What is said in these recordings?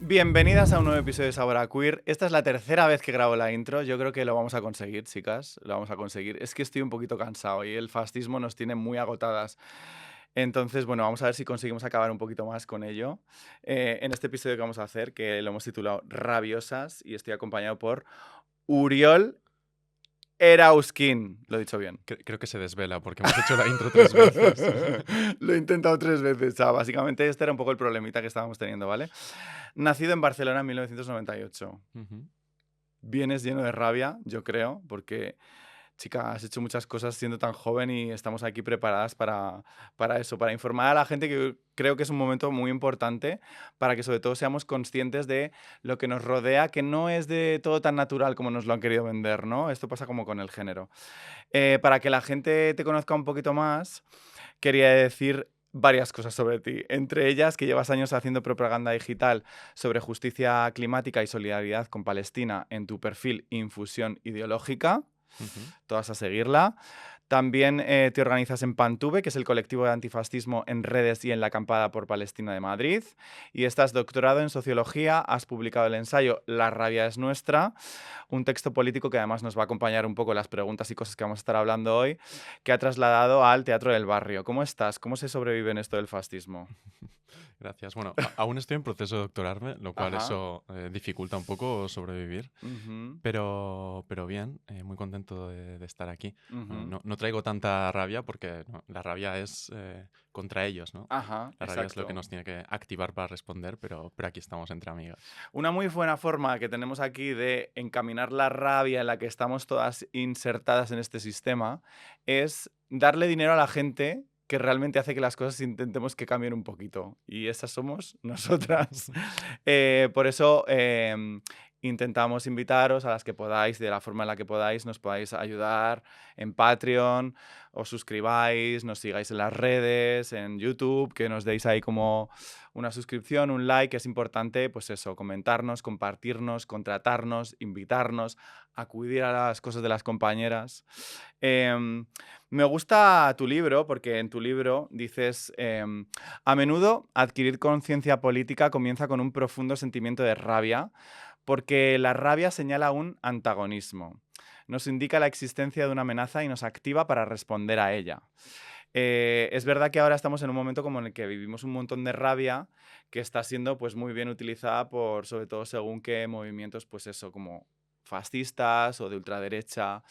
Bienvenidas a un nuevo episodio de Sabor a Queer. Esta es la tercera vez que grabo la intro. Yo creo que lo vamos a conseguir, chicas. Lo vamos a conseguir. Es que estoy un poquito cansado y el fascismo nos tiene muy agotadas. Entonces, bueno, vamos a ver si conseguimos acabar un poquito más con ello. En este episodio que vamos a hacer, que lo hemos titulado Rabiosas, y estoy acompañado por Uriol Erauskin. Lo he dicho bien. Creo que se desvela porque hemos hecho la intro 3 veces. Lo he intentado 3 veces, chaval. Básicamente este era un poco el problemita que estábamos teniendo, ¿vale? Nacido en Barcelona en 1998. Vienes lleno de rabia, yo creo, porque, chica, has hecho muchas cosas siendo tan joven y estamos aquí preparadas para eso, para informar a la gente, que creo que es un momento muy importante para que sobre todo seamos conscientes de lo que nos rodea, que no es de todo tan natural como nos lo han querido vender, ¿no? Esto pasa como con el género. Para que la gente te conozca un poquito más, quería decir varias cosas sobre ti. Entre ellas, que llevas años haciendo propaganda digital sobre justicia climática y solidaridad con Palestina en tu perfil Infusión Ideológica. Todas a seguirla. También te organizas en Pantube, que es el colectivo de antifascismo en redes y en la acampada por Palestina de Madrid. Y estás doctorado en sociología, has publicado el ensayo La rabia es nuestra, un texto político que además nos va a acompañar un poco en las preguntas y cosas que vamos a estar hablando hoy, que ha trasladado al Teatro del Barrio. ¿Cómo estás? ¿Cómo se sobrevive en esto del fascismo? Gracias. Bueno, aún estoy en proceso de doctorarme, lo cual eso dificulta un poco sobrevivir. Pero bien, muy contento de estar aquí. No traigo tanta rabia porque la rabia es contra ellos, ¿no? La rabia es lo que nos tiene que activar para responder, pero aquí estamos entre amigas. Una muy buena forma que tenemos aquí de encaminar la rabia en la que estamos todas insertadas en este sistema es darle dinero a la gente que realmente hace que las cosas intentemos que cambien un poquito. Y esas somos nosotras. Por eso intentamos invitaros a las que podáis, de la forma en la que podáis, nos podáis ayudar en Patreon, os suscribáis, nos sigáis en las redes, en YouTube, que nos deis ahí como una suscripción, un like. Es importante, pues eso, comentarnos, compartirnos, contratarnos, invitarnos, acudir a las cosas de las compañeras. Me gusta tu libro porque en tu libro dices, a menudo adquirir conciencia política comienza con un profundo sentimiento de rabia, porque la rabia señala un antagonismo. Nos indica la existencia de una amenaza y nos activa para responder a ella. Es verdad que ahora estamos en un momento como en el que vivimos un montón de rabia que está siendo pues muy bien utilizada por, sobre todo según qué movimientos, pues eso, como fascistas o de ultraderecha.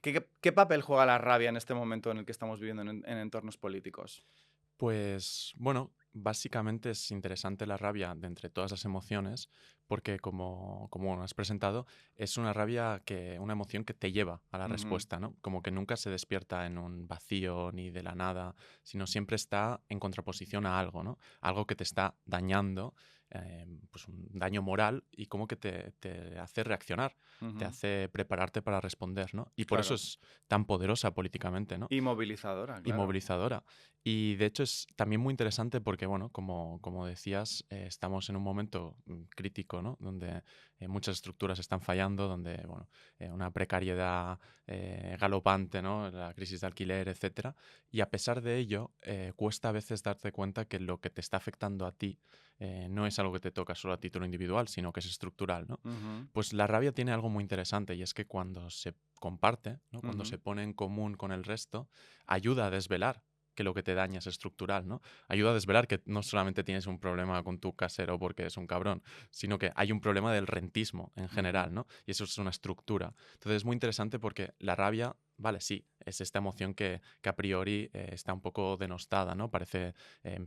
¿Qué papel juega la rabia en este momento en el que estamos viviendo en entornos políticos? Pues bueno, básicamente es interesante la rabia de entre todas las emociones porque como has presentado, es una una emoción que te lleva a la respuesta, ¿no? Como que nunca se despierta en un vacío ni de la nada, sino siempre está en contraposición a algo, ¿no? Algo que te está dañando, pues un daño moral y como que te hace reaccionar, te hace prepararte para responder, ¿no? Y por eso es tan poderosa políticamente, ¿no? Y movilizadora, Y movilizadora. Y de hecho es también muy interesante porque, bueno, como decías, estamos en un momento crítico, ¿no? Donde muchas estructuras están fallando, donde, bueno, una precariedad galopante, ¿no? La crisis de alquiler, etcétera. Y a pesar de ello, cuesta a veces darte cuenta que lo que te está afectando a ti no es algo que te toca solo a título individual, sino que es estructural, ¿no? Pues la rabia tiene algo muy interesante y es que cuando se comparte, ¿no? Cuando se pone en común con el resto, ayuda a desvelar que lo que te daña es estructural, ¿no? Ayuda a desvelar que no solamente tienes un problema con tu casero porque es un cabrón, sino que hay un problema del rentismo en general, ¿no? Y eso es una estructura. Entonces es muy interesante porque la rabia, vale, sí, es esta emoción que a priori está un poco denostada, ¿no? Parece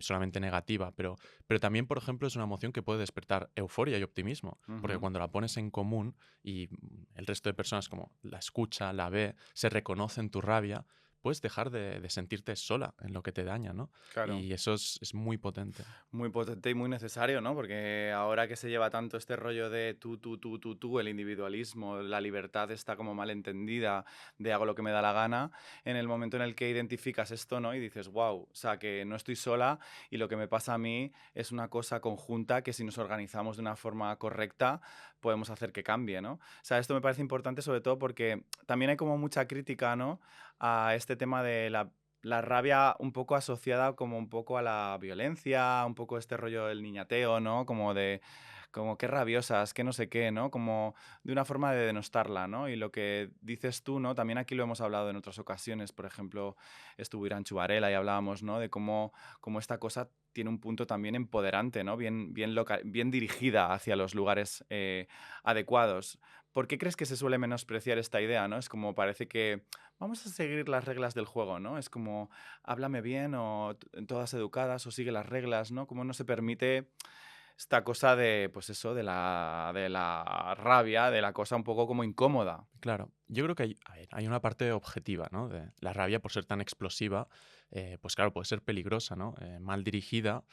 solamente negativa, pero también, por ejemplo, es una emoción que puede despertar euforia y optimismo, porque cuando la pones en común y el resto de personas como la escucha, la ve, se reconoce en tu rabia, puedes dejar de sentirte sola en lo que te daña, ¿no? Claro. Y eso es muy potente. Muy potente y muy necesario, ¿no? Porque ahora que se lleva tanto este rollo de tú, el individualismo, la libertad está como mal entendida de hago lo que me da la gana, en el momento en el que identificas esto, ¿no? Y dices, wow, o sea, que no estoy sola y lo que me pasa a mí es una cosa conjunta que si nos organizamos de una forma correcta podemos hacer que cambie, ¿no? O sea, esto me parece importante sobre todo porque también hay como mucha crítica, ¿no? A este tema de la rabia un poco asociada como un poco a la violencia, un poco este rollo del niñateo, ¿no? Como de, como qué rabiosas, qué no sé qué, ¿no? Como de una forma de denostarla, ¿no? Y lo que dices tú, ¿no? También aquí lo hemos hablado en otras ocasiones, por ejemplo, estuvo Irán Chubarela y hablábamos, ¿no? De cómo esta cosa tiene un punto también empoderante, ¿no? Bien dirigida hacia los lugares adecuados. ¿Por qué crees que se suele menospreciar esta idea, ¿no? Es como parece que vamos a seguir las reglas del juego, ¿no? Es como, háblame bien o todas educadas o sigue las reglas, ¿no? Como no se permite esta cosa de, pues eso, de la rabia, de la cosa un poco como incómoda. Claro, yo creo que hay, a ver, hay una parte objetiva, ¿no? De la rabia, por ser tan explosiva, pues claro, puede ser peligrosa, ¿no? Mal dirigida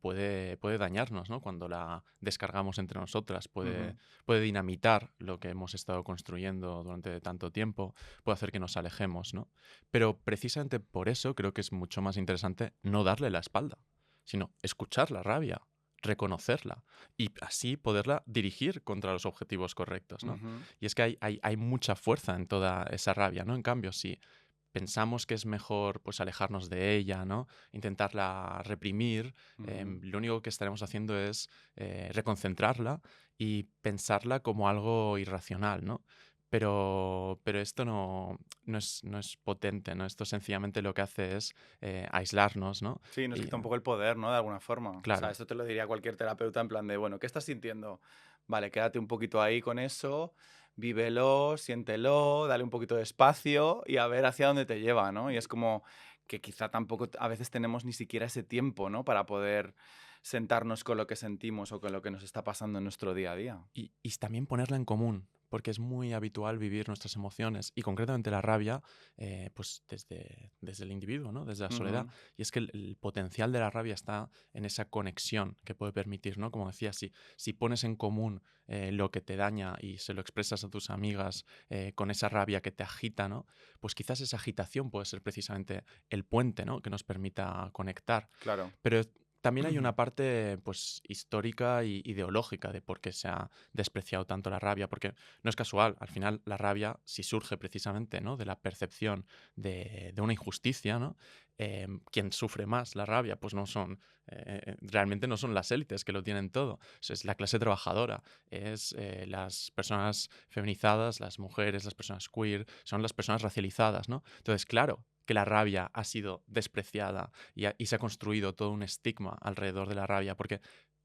puede dañarnos, ¿no? Cuando la descargamos entre nosotras, Ujú. puede dinamitar lo que hemos estado construyendo durante tanto tiempo, puede hacer que nos alejemos, ¿no? Pero precisamente por eso creo que es mucho más interesante no darle la espalda, sino escuchar la rabia, reconocerla y así poderla dirigir contra los objetivos correctos, ¿no? Ujú, Y es que hay mucha fuerza en toda esa rabia, ¿no? En cambio, si pensamos que es mejor pues alejarnos de ella, ¿no? Intentarla reprimir, ujú. lo único que estaremos haciendo es reconcentrarla y pensarla como algo irracional, ¿no? Pero esto no es potente, ¿no? Esto sencillamente lo que hace es aislarnos, ¿no? Sí, nos Y quita un poco el poder, ¿no? De alguna forma. O sea, claro, esto te lo diría cualquier terapeuta en plan de, bueno, ¿qué estás sintiendo? Vale, quédate un poquito ahí con eso, vívelo, siéntelo, dale un poquito de espacio y a ver hacia dónde te lleva, ¿no? Y es como que quizá tampoco a veces tenemos ni siquiera ese tiempo, ¿no? Para poder sentarnos con lo que sentimos o con lo que nos está pasando en nuestro día a día. y también ponerla en común, porque es muy habitual vivir nuestras emociones y concretamente la rabia, pues desde el individuo, ¿no? Desde la soledad. Ujú, Y es que el potencial de la rabia está en esa conexión que puede permitir, ¿no? Como decía, si pones en común lo que te daña y se lo expresas a tus amigas con esa rabia que te agita, ¿no? Pues quizás esa agitación puede ser precisamente el puente, ¿no? Que nos permita conectar. claro. Pero también hay una parte pues histórica y ideológica de por qué se ha despreciado tanto la rabia, porque no es casual, al final la rabia si surge precisamente, ¿no? De la percepción de una injusticia, ¿no? Quien sufre más la rabia, pues realmente no son las élites que lo tienen todo, es la clase trabajadora, es las personas feminizadas, las mujeres, las personas queer, son las personas racializadas, ¿no? Entonces, claro, que la rabia ha sido despreciada y se ha construido todo un estigma alrededor de la rabia porque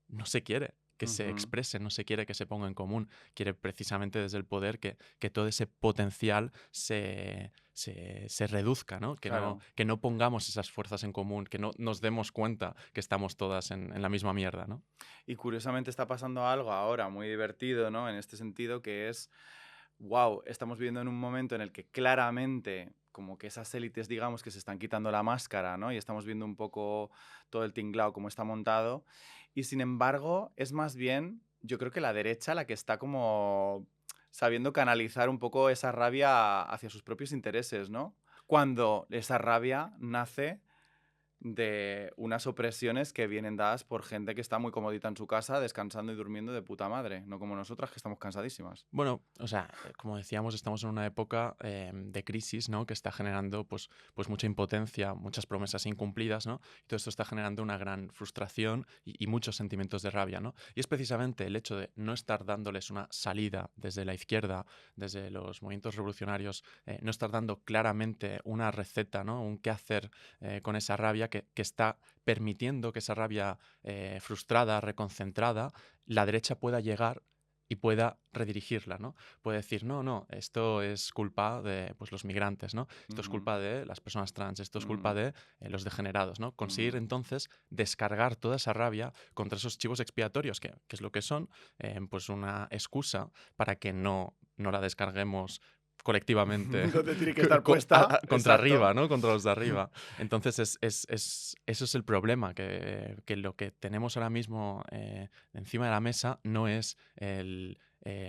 no se quiere que se Ujú. exprese, no se quiere que se ponga en común, quiere precisamente desde el poder que todo ese potencial se reduzca, ¿no? Claro. Que no pongamos esas fuerzas en común, que no nos demos cuenta que estamos todas en la misma mierda, ¿no? Y curiosamente está pasando algo ahora muy divertido, ¿no? En este sentido, que es, wow, estamos viviendo en un momento en el que claramente como que esas élites, digamos, que se están quitando la máscara, ¿no? Y estamos viendo un poco todo el tinglao, cómo está montado. Y sin embargo, es más bien, yo creo que la derecha la que está como sabiendo canalizar un poco esa rabia hacia sus propios intereses, ¿no? Cuando esa rabia nace de unas opresiones que vienen dadas por gente que está muy comodita en su casa, descansando y durmiendo de puta madre, no como nosotras que estamos cansadísimas. Bueno, o sea, como decíamos, estamos en una época de crisis, ¿no? Que está generando, pues mucha impotencia, muchas promesas incumplidas, ¿no? Y todo esto está generando una gran frustración y muchos sentimientos de rabia, ¿no? Y es precisamente el hecho de no estar dándoles una salida desde la izquierda, desde los movimientos revolucionarios, no estar dando claramente una receta, ¿no? Un qué hacer con esa rabia que está permitiendo que esa rabia frustrada, reconcentrada, la derecha pueda llegar y pueda redirigirla, ¿no? Puede decir, no, no, esto es culpa de pues, los migrantes, ¿no? Esto es Ujú, culpa de las personas trans, esto es culpa ujú, de los degenerados, ¿no? Conseguir ujú. entonces descargar toda esa rabia contra esos chivos expiatorios, que es lo que son, pues una excusa para que no la descarguemos colectivamente Donde tiene que estar puesta. contra Exacto. arriba, ¿no? Contra los de arriba. Entonces, eso es el problema, que lo que tenemos ahora mismo encima de la mesa no es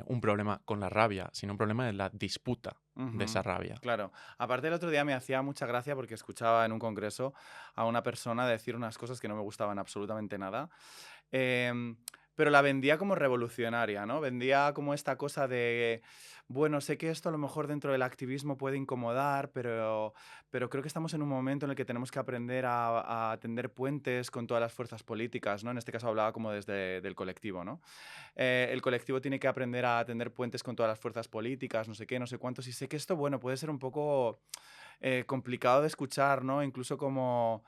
un problema con la rabia, sino un problema de la disputa de esa Ujú, rabia. claro. Aparte, el otro día me hacía mucha gracia porque escuchaba en un congreso a una persona decir unas cosas que no me gustaban absolutamente nada. Em, pero la vendía como revolucionaria, ¿no? Vendía como esta cosa de, bueno, sé que esto a lo mejor dentro del activismo puede incomodar, pero creo que estamos en un momento en el que tenemos que aprender a tender puentes con todas las fuerzas políticas, ¿no? En este caso hablaba como desde del colectivo, ¿no? El colectivo tiene que aprender a tender puentes con todas las fuerzas políticas, no sé qué, no sé cuántos. Y sé que esto, bueno, puede ser un poco complicado de escuchar, ¿no? Incluso como,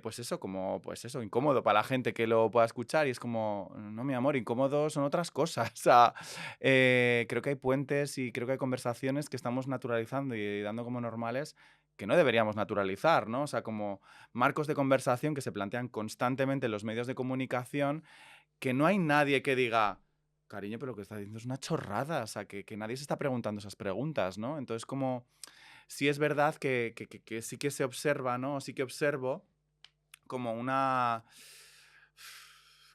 pues eso, incómodo para la gente que lo pueda escuchar. Y es como, no, mi amor, incómodo son otras cosas. O sea, creo que hay puentes y creo que hay conversaciones que estamos naturalizando y dando como normales que no deberíamos naturalizar, ¿no? O sea, como marcos de conversación que se plantean constantemente en los medios de comunicación que no hay nadie que diga, cariño, pero lo que está diciendo es una chorrada, o sea, que nadie se está preguntando esas preguntas, ¿no? Entonces, como, sí es verdad que sí que se observa, ¿no? Sí que observo como una...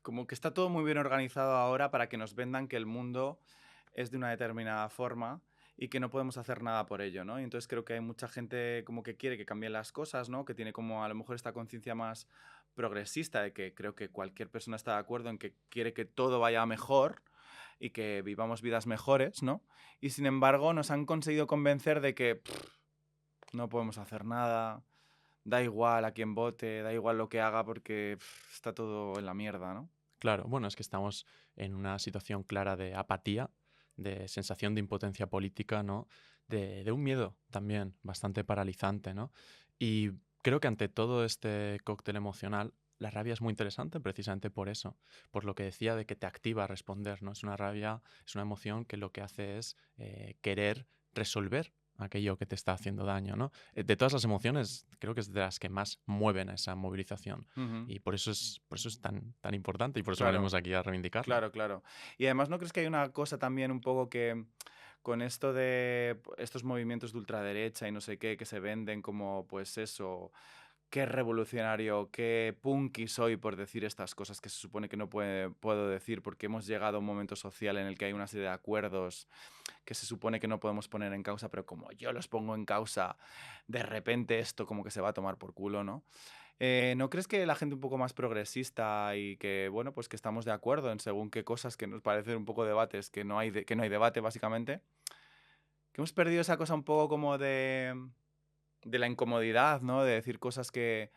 Como que está todo muy bien organizado ahora para que nos vendan que el mundo es de una determinada forma y que no podemos hacer nada por ello, ¿no? Y entonces creo que hay mucha gente como que quiere que cambien las cosas, ¿no? Que tiene como a lo mejor esta conciencia más progresista de que creo que cualquier persona está de acuerdo en que quiere que todo vaya mejor y que vivamos vidas mejores, ¿no? Y sin embargo nos han conseguido convencer de que no podemos hacer nada, da igual a quién vote, da igual lo que haga porque está todo en la mierda, ¿no? Claro, bueno, es que estamos en una situación clara de apatía, de sensación de impotencia política, ¿no? De un miedo también bastante paralizante, ¿no? Y creo que ante todo este cóctel emocional, la rabia es muy interesante precisamente por eso, por lo que decía de que te activa a responder, ¿no? Es una rabia, es una emoción que lo que hace es querer resolver aquello que te está haciendo daño, ¿no? De todas las emociones, creo que es de las que más mueven a esa movilización. Ujú, Y por eso es tan importante y por eso claro. venimos aquí a reivindicarlo. Claro, claro. Y además, ¿no crees que hay una cosa también un poco que con esto de estos movimientos de ultraderecha y no sé qué, que se venden como, pues eso, qué revolucionario, qué punky soy por decir estas cosas que se supone que no puedo decir porque hemos llegado a un momento social en el que hay una serie de acuerdos que se supone que no podemos poner en causa, pero como yo los pongo en causa, de repente esto como que se va a tomar por culo, ¿no? ¿No crees que la gente un poco más progresista y que, bueno, pues que estamos de acuerdo en según qué cosas que nos parecen un poco debates, que no hay, que no hay debate básicamente, que hemos perdido esa cosa un poco como de la incomodidad, ¿no? De decir cosas que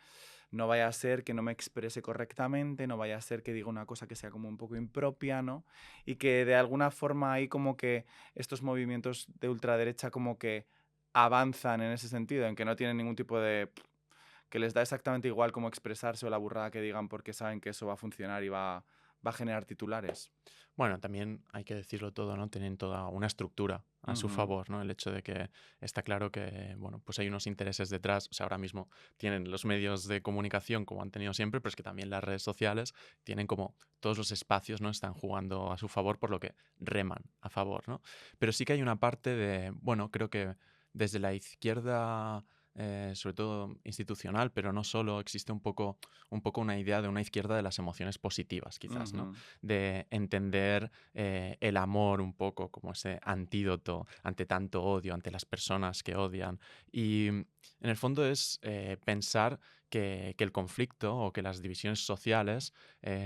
no vaya a ser que no me exprese correctamente, no vaya a ser que diga una cosa que sea como un poco impropia, ¿no? Y que de alguna forma hay como que estos movimientos de ultraderecha como que avanzan en ese sentido, en que no tienen ningún tipo de que les da exactamente igual cómo expresarse o la burrada que digan porque saben que eso va a funcionar y va a generar titulares. Bueno, también hay que decirlo todo, ¿no? Tienen toda una estructura a su Ujú, favor, ¿no? El hecho de que está claro que, bueno, pues hay unos intereses detrás. O sea, ahora mismo tienen los medios de comunicación como han tenido siempre, pero es que también las redes sociales tienen como todos los espacios, ¿no? Están jugando a su favor, por lo que reman a favor, ¿no? Pero sí que hay una parte de, bueno, creo que desde la izquierda, sobre todo institucional, pero no solo, existe un poco una idea de una izquierda de las emociones positivas, quizás, ¿no? ujú, De entender el amor un poco como ese antídoto ante tanto odio, ante las personas que odian. Y en el fondo es pensar que el conflicto o que las divisiones sociales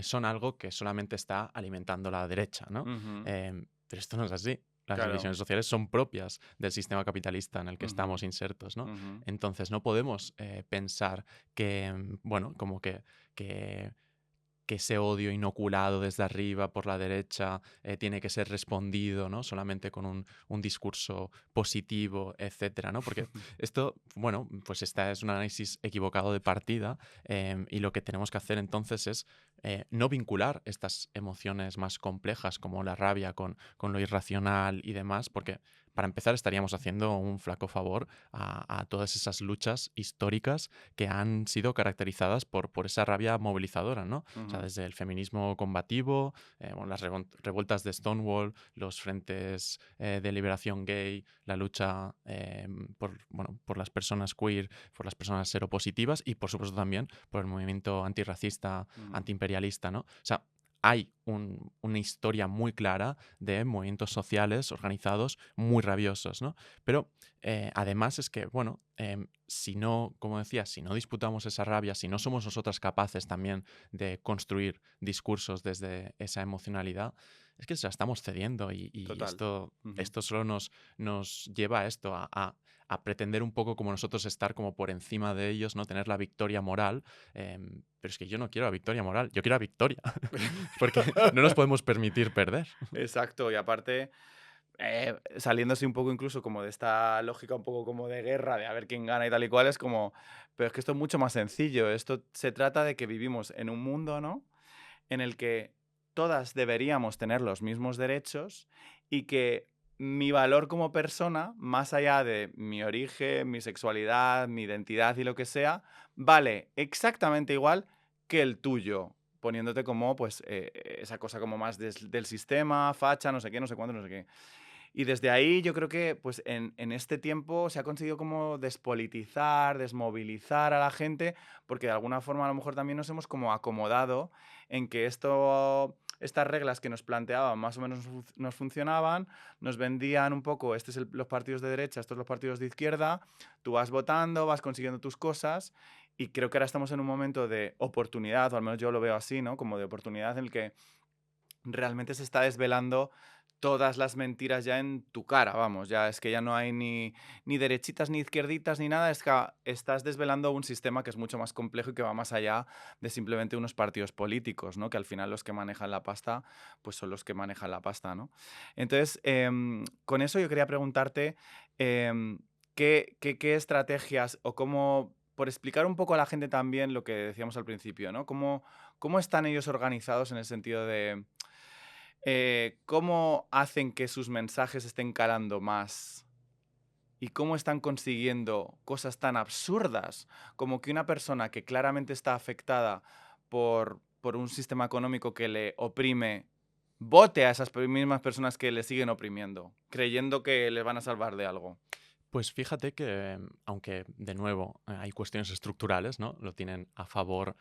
son algo que solamente está alimentando la derecha, ¿no? ujú, Pero esto no es así. Las claro. divisiones sociales son propias del sistema capitalista en el que Ujú, estamos insertos, ¿no? ujú, Entonces no podemos pensar que, bueno, como que que ese odio inoculado desde arriba por la derecha tiene que ser respondido, ¿no? Solamente con un discurso positivo, etcétera, ¿no? Porque esto, bueno, pues esta es un análisis equivocado de partida y lo que tenemos que hacer entonces es no vincular estas emociones más complejas como la rabia con lo irracional y demás, porque para empezar estaríamos haciendo un flaco favor a todas esas luchas históricas que han sido caracterizadas por esa rabia movilizadora, ¿no? O sea, Ujú. desde el feminismo combativo, bueno, las revueltas de Stonewall, los frentes de liberación gay, la lucha bueno, por las personas queer, por las personas seropositivas y, por supuesto, también por el movimiento antirracista, Ujú. antiimperialista, ¿no? O sea, hay una historia muy clara de movimientos sociales organizados muy rabiosos, ¿no? Pero además es que, bueno, si no, como decía, si no disputamos esa rabia, si no somos nosotras capaces también de construir discursos desde esa emocionalidad, es que se la estamos cediendo y Total. esto, Ujú. esto solo nos lleva a esto, a pretender un poco como nosotros estar como por encima de ellos, ¿no? Tener la victoria moral. Pero es que yo no quiero la victoria moral, yo quiero la victoria, porque no nos podemos permitir perder. Exacto, y aparte, saliéndose un poco incluso como de esta lógica un poco como de guerra, de a ver quién gana y tal y cual, es como, pero es que esto es mucho más sencillo. Esto se trata de que vivimos en un mundo, ¿no? En el que todas deberíamos tener los mismos derechos y que mi valor como persona, más allá de mi origen, mi sexualidad, mi identidad y lo que sea, vale exactamente igual que el tuyo, poniéndote como pues esa cosa como más del sistema, facha, no sé qué, no sé cuánto, no sé qué. Y desde ahí yo creo que pues en este tiempo se ha conseguido como despolitizar, desmovilizar a la gente, porque de alguna forma a lo mejor también nos hemos como acomodado en que estas reglas que nos planteaban más o menos nos funcionaban, nos vendían un poco, este es los partidos de derecha, estos los partidos de izquierda, tú vas votando, vas consiguiendo tus cosas y creo que ahora estamos en un momento de oportunidad, o al menos yo lo veo así, ¿no? Como de oportunidad en el que realmente se está desvelando todas las mentiras ya en tu cara, vamos, ya es que ya no hay ni derechitas ni izquierditas ni nada, es que estás desvelando un sistema que es mucho más complejo y que va más allá de simplemente unos partidos políticos, ¿no? Que al final los que manejan la pasta, pues son los que manejan la pasta, ¿no? Entonces, con eso yo quería preguntarte qué estrategias o cómo, por explicar un poco a la gente también lo que decíamos al principio, ¿no? ¿Cómo están ellos organizados en el sentido de cómo hacen que sus mensajes estén calando más y cómo están consiguiendo cosas tan absurdas como que una persona que claramente está afectada por un sistema económico que le oprime, vote a esas mismas personas que le siguen oprimiendo, creyendo que les van a salvar de algo? Pues fíjate que, aunque de nuevo hay cuestiones estructurales, ¿no? Lo tienen a favor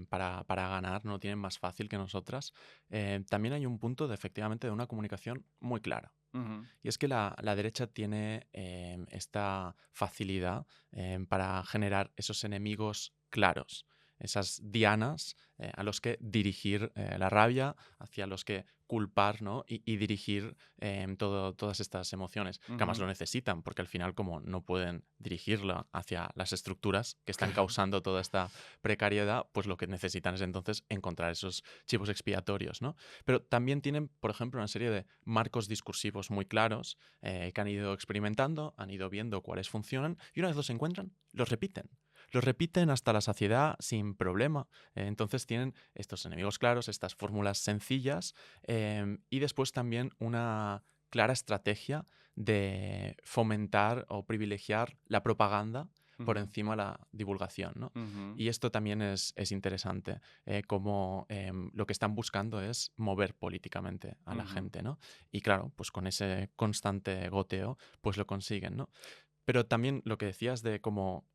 para ganar, no lo tienen más fácil que nosotras. También hay un punto de efectivamente de una comunicación muy clara. Ujú. Y es que la derecha tiene esta facilidad para generar esos enemigos claros, esas dianas a los que dirigir la rabia, hacia los que culpar, ¿no? Y dirigir todas estas emociones, que además Ujú. lo necesitan, porque al final como no pueden dirigirla hacia las estructuras que están Claro. causando toda esta precariedad, pues lo que necesitan es entonces encontrar esos chivos expiatorios, ¿no? Pero también tienen, por ejemplo, una serie de marcos discursivos muy claros que han ido experimentando, han ido viendo cuáles funcionan y una vez los encuentran, los repiten. Los repiten hasta la saciedad sin problema. Entonces tienen estos enemigos claros, estas fórmulas sencillas y después también una clara estrategia de fomentar o privilegiar la propaganda por Ujú. encima de la divulgación, ¿no? Ujú. Y esto también es interesante, como lo que están buscando es mover políticamente a la Ujú. gente, ¿no? Y claro, pues con ese constante goteo, pues lo consiguen, ¿no? Pero también lo que decías de cómo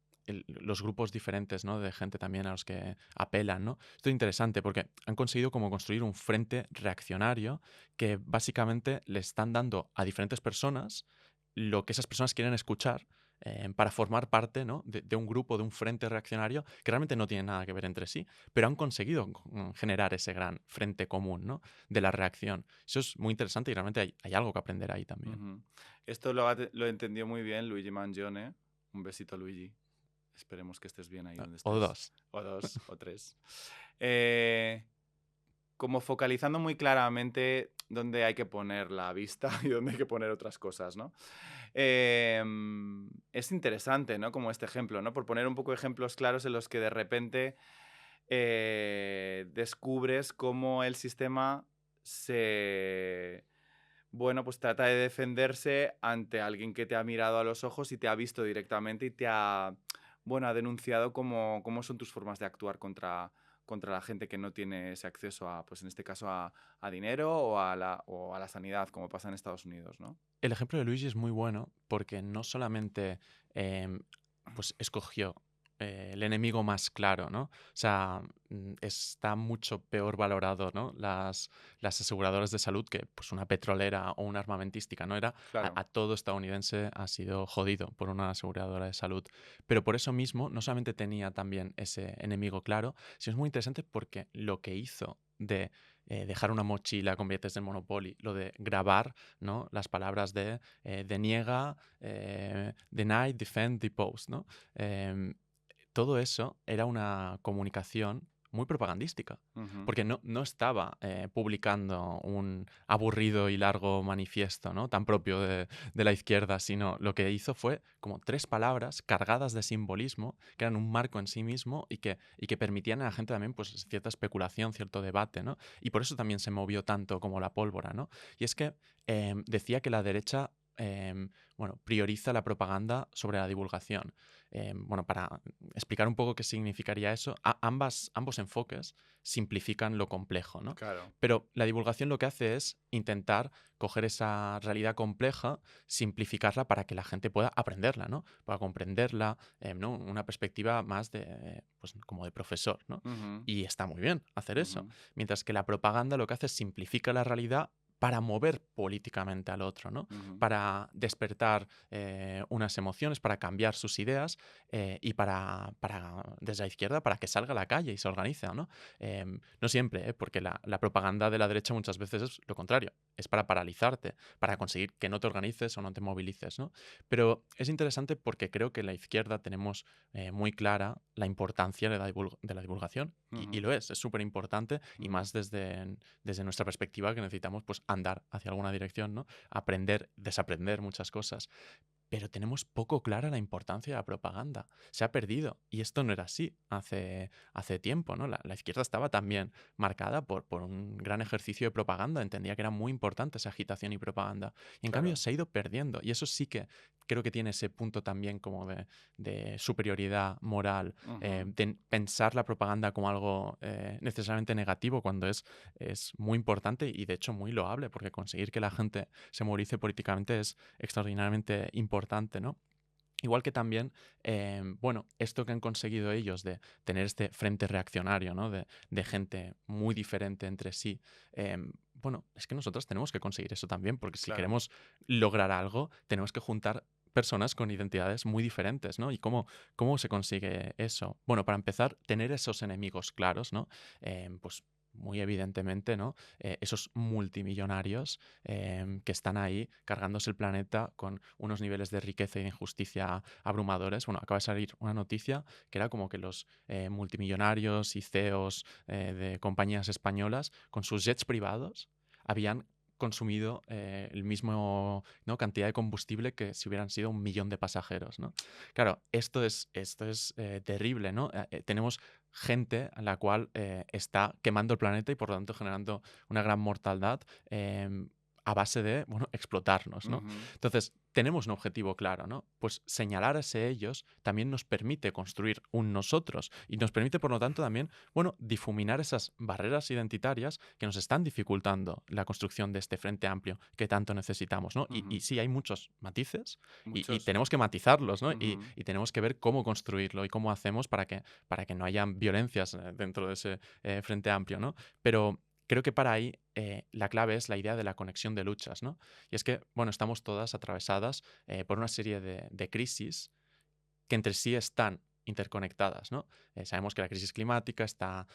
los grupos diferentes, ¿no? De gente también a los que apelan, ¿no? Esto es interesante porque han conseguido como construir un frente reaccionario que básicamente le están dando a diferentes personas lo que esas personas quieren escuchar para formar parte, ¿no? de un grupo, de un frente reaccionario que realmente no tiene nada que ver entre sí, pero han conseguido generar ese gran frente común, ¿no? De la reacción. Eso es muy interesante y realmente hay algo que aprender ahí también. Ujú. Esto lo entendió muy bien Luigi Mangione. Un besito, Luigi. Esperemos que estés bien ahí donde O estés. dos. O dos, o tres. Eh, como focalizando muy claramente dónde hay que poner la vista y dónde hay que poner otras cosas, ¿no? Es interesante, ¿no? Como este ejemplo, ¿no? Por poner un poco ejemplos claros en los que de repente descubres cómo el sistema bueno, pues trata de defenderse ante alguien que te ha mirado a los ojos y te ha visto directamente y bueno, ha denunciado cómo son tus formas de actuar contra la gente que no tiene ese acceso pues en este caso a dinero o a la sanidad, como pasa en Estados Unidos, ¿no? El ejemplo de Luigi es muy bueno porque no solamente em, pues escogió el enemigo más claro, ¿no? O sea, está mucho peor valorado, ¿no? Las aseguradoras de salud que pues una petrolera o una armamentística, ¿no? Claro. A todo estadounidense ha sido jodido por una aseguradora de salud. Pero por eso mismo, no solamente tenía también ese enemigo claro, sino es muy interesante porque lo que hizo de dejar una mochila con billetes de Monopoly, lo de grabar, ¿no? Las palabras de deniega, deny, defend, depose, ¿no? Em, Todo eso era una comunicación muy propagandística, Ujú. porque no estaba publicando un aburrido y largo manifiesto, ¿no? Tan propio de la izquierda, sino lo que hizo fue como 3 palabras cargadas de simbolismo, que eran un marco en sí mismo y que permitían a la gente también pues, cierta especulación, cierto debate, ¿no? Y por eso también se movió tanto como la pólvora, ¿no? Y es que decía que la derecha bueno, prioriza la propaganda sobre la divulgación. Bueno, para explicar un poco qué significaría eso, ambos enfoques simplifican lo complejo, ¿no? Claro. Pero la divulgación lo que hace es intentar coger esa realidad compleja, simplificarla para que la gente pueda aprenderla, ¿no? Pueda comprenderla, ¿no? Una perspectiva más de, pues, como de profesor, ¿no? Ujú, Y está muy bien hacer eso. ujú, Mientras que la propaganda lo que hace es simplifica la realidad para mover políticamente al otro, ¿no? ujú, Para despertar unas emociones, para cambiar sus ideas y desde la izquierda, para que salga a la calle y se organice, ¿no? No siempre, porque la propaganda de la derecha muchas veces es lo contrario, es para paralizarte, para conseguir que no te organices o no te movilices, ¿no? Pero es interesante porque creo que en la izquierda tenemos muy clara la importancia de la divulgación y ujú, lo es súper importante y ujú. más desde nuestra perspectiva que necesitamos pues andar hacia alguna dirección, ¿no? Aprender, desaprender muchas cosas. Pero tenemos poco clara la importancia de la propaganda. Se ha perdido. Y esto no era así hace tiempo, ¿no? La izquierda estaba también marcada por un gran ejercicio de propaganda. Entendía que era muy importante esa agitación y propaganda. Y en cambio Claro. se ha ido perdiendo. Y eso sí que creo que tiene ese punto también como de superioridad moral, Ujú. de pensar la propaganda como algo necesariamente negativo cuando es muy importante y de hecho muy loable, porque conseguir que la gente se movilice políticamente es extraordinariamente importante, ¿no? Igual que también, bueno, esto que han conseguido ellos de tener este frente reaccionario, ¿no? De gente muy diferente entre sí, bueno, es que nosotros tenemos que conseguir eso también, porque si Claro. queremos lograr algo, tenemos que juntar personas con identidades muy diferentes, ¿no? ¿Y cómo se consigue eso? Bueno, para empezar, tener esos enemigos claros, ¿no? Pues muy evidentemente, ¿no? Esos multimillonarios que están ahí cargándose el planeta con unos niveles de riqueza y de injusticia abrumadores. Bueno, acaba de salir una noticia que era como que los multimillonarios y CEOs de compañías españolas con sus jets privados habían consumido el mismo, ¿no? Cantidad de combustible que si hubieran sido 1 millón de pasajeros, ¿no? Claro, esto es terrible, ¿no? Tenemos gente a la cual está quemando el planeta y por lo tanto generando una gran mortandad a base de, bueno, explotarnos, ¿no? Ujú. Entonces, tenemos un objetivo claro, ¿no? Pues señalar a ellos también nos permite construir un nosotros y nos permite, por lo tanto, también, bueno, difuminar esas barreras identitarias que nos están dificultando la construcción de este frente amplio que tanto necesitamos, ¿no? Y Ujú. sí, hay muchos matices y Muchos. tenemos que matizarlos, ¿no? Ujú. Y tenemos que ver cómo construirlo y cómo hacemos para que no haya violencias dentro de ese frente amplio, ¿no? Pero creo que para ahí la clave es la idea de la conexión de luchas, ¿no? Y es que, bueno, estamos todas atravesadas por una serie de crisis que entre sí están interconectadas, ¿no? Sabemos que la crisis climática está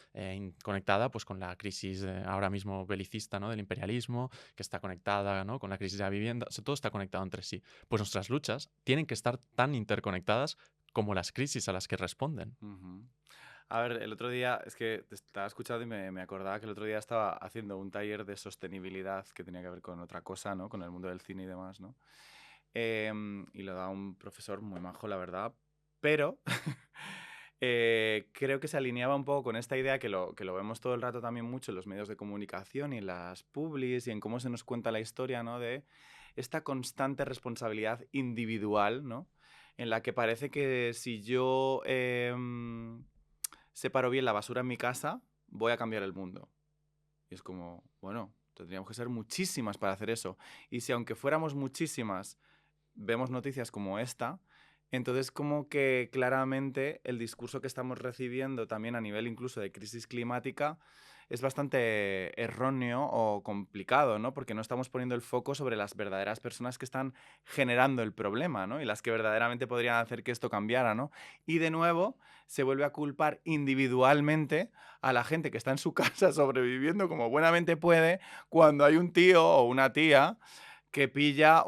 conectada pues, con la crisis ahora mismo belicista, ¿no? Del imperialismo, que está conectada, ¿no? Con la crisis de la vivienda, o sea, todo está conectado entre sí. Pues nuestras luchas tienen que estar tan interconectadas como las crisis a las que responden. Ujú. A ver, el otro día, es que te estaba escuchando y me acordaba que el otro día estaba haciendo un taller de sostenibilidad que tenía que ver con otra cosa, ¿no? Con el mundo del cine y demás, ¿no? Y lo da un profesor muy majo, la verdad, pero creo que se alineaba un poco con esta idea que lo vemos todo el rato también mucho en los medios de comunicación y en las publis y en cómo se nos cuenta la historia, ¿no? De esta constante responsabilidad individual, ¿no? En la que parece que si yo separo bien la basura en mi casa, voy a cambiar el mundo. Y es como, bueno, tendríamos que ser muchísimas para hacer eso. Y si aunque fuéramos muchísimas, vemos noticias como esta, entonces como que claramente el discurso que estamos recibiendo también a nivel incluso de crisis climática es bastante erróneo o complicado, ¿no? Porque no estamos poniendo el foco sobre las verdaderas personas que están generando el problema, ¿no? Y las que verdaderamente podrían hacer que esto cambiara, ¿no? Y de nuevo se vuelve a culpar individualmente a la gente que está en su casa sobreviviendo como buenamente puede cuando hay un tío o una tía que pilla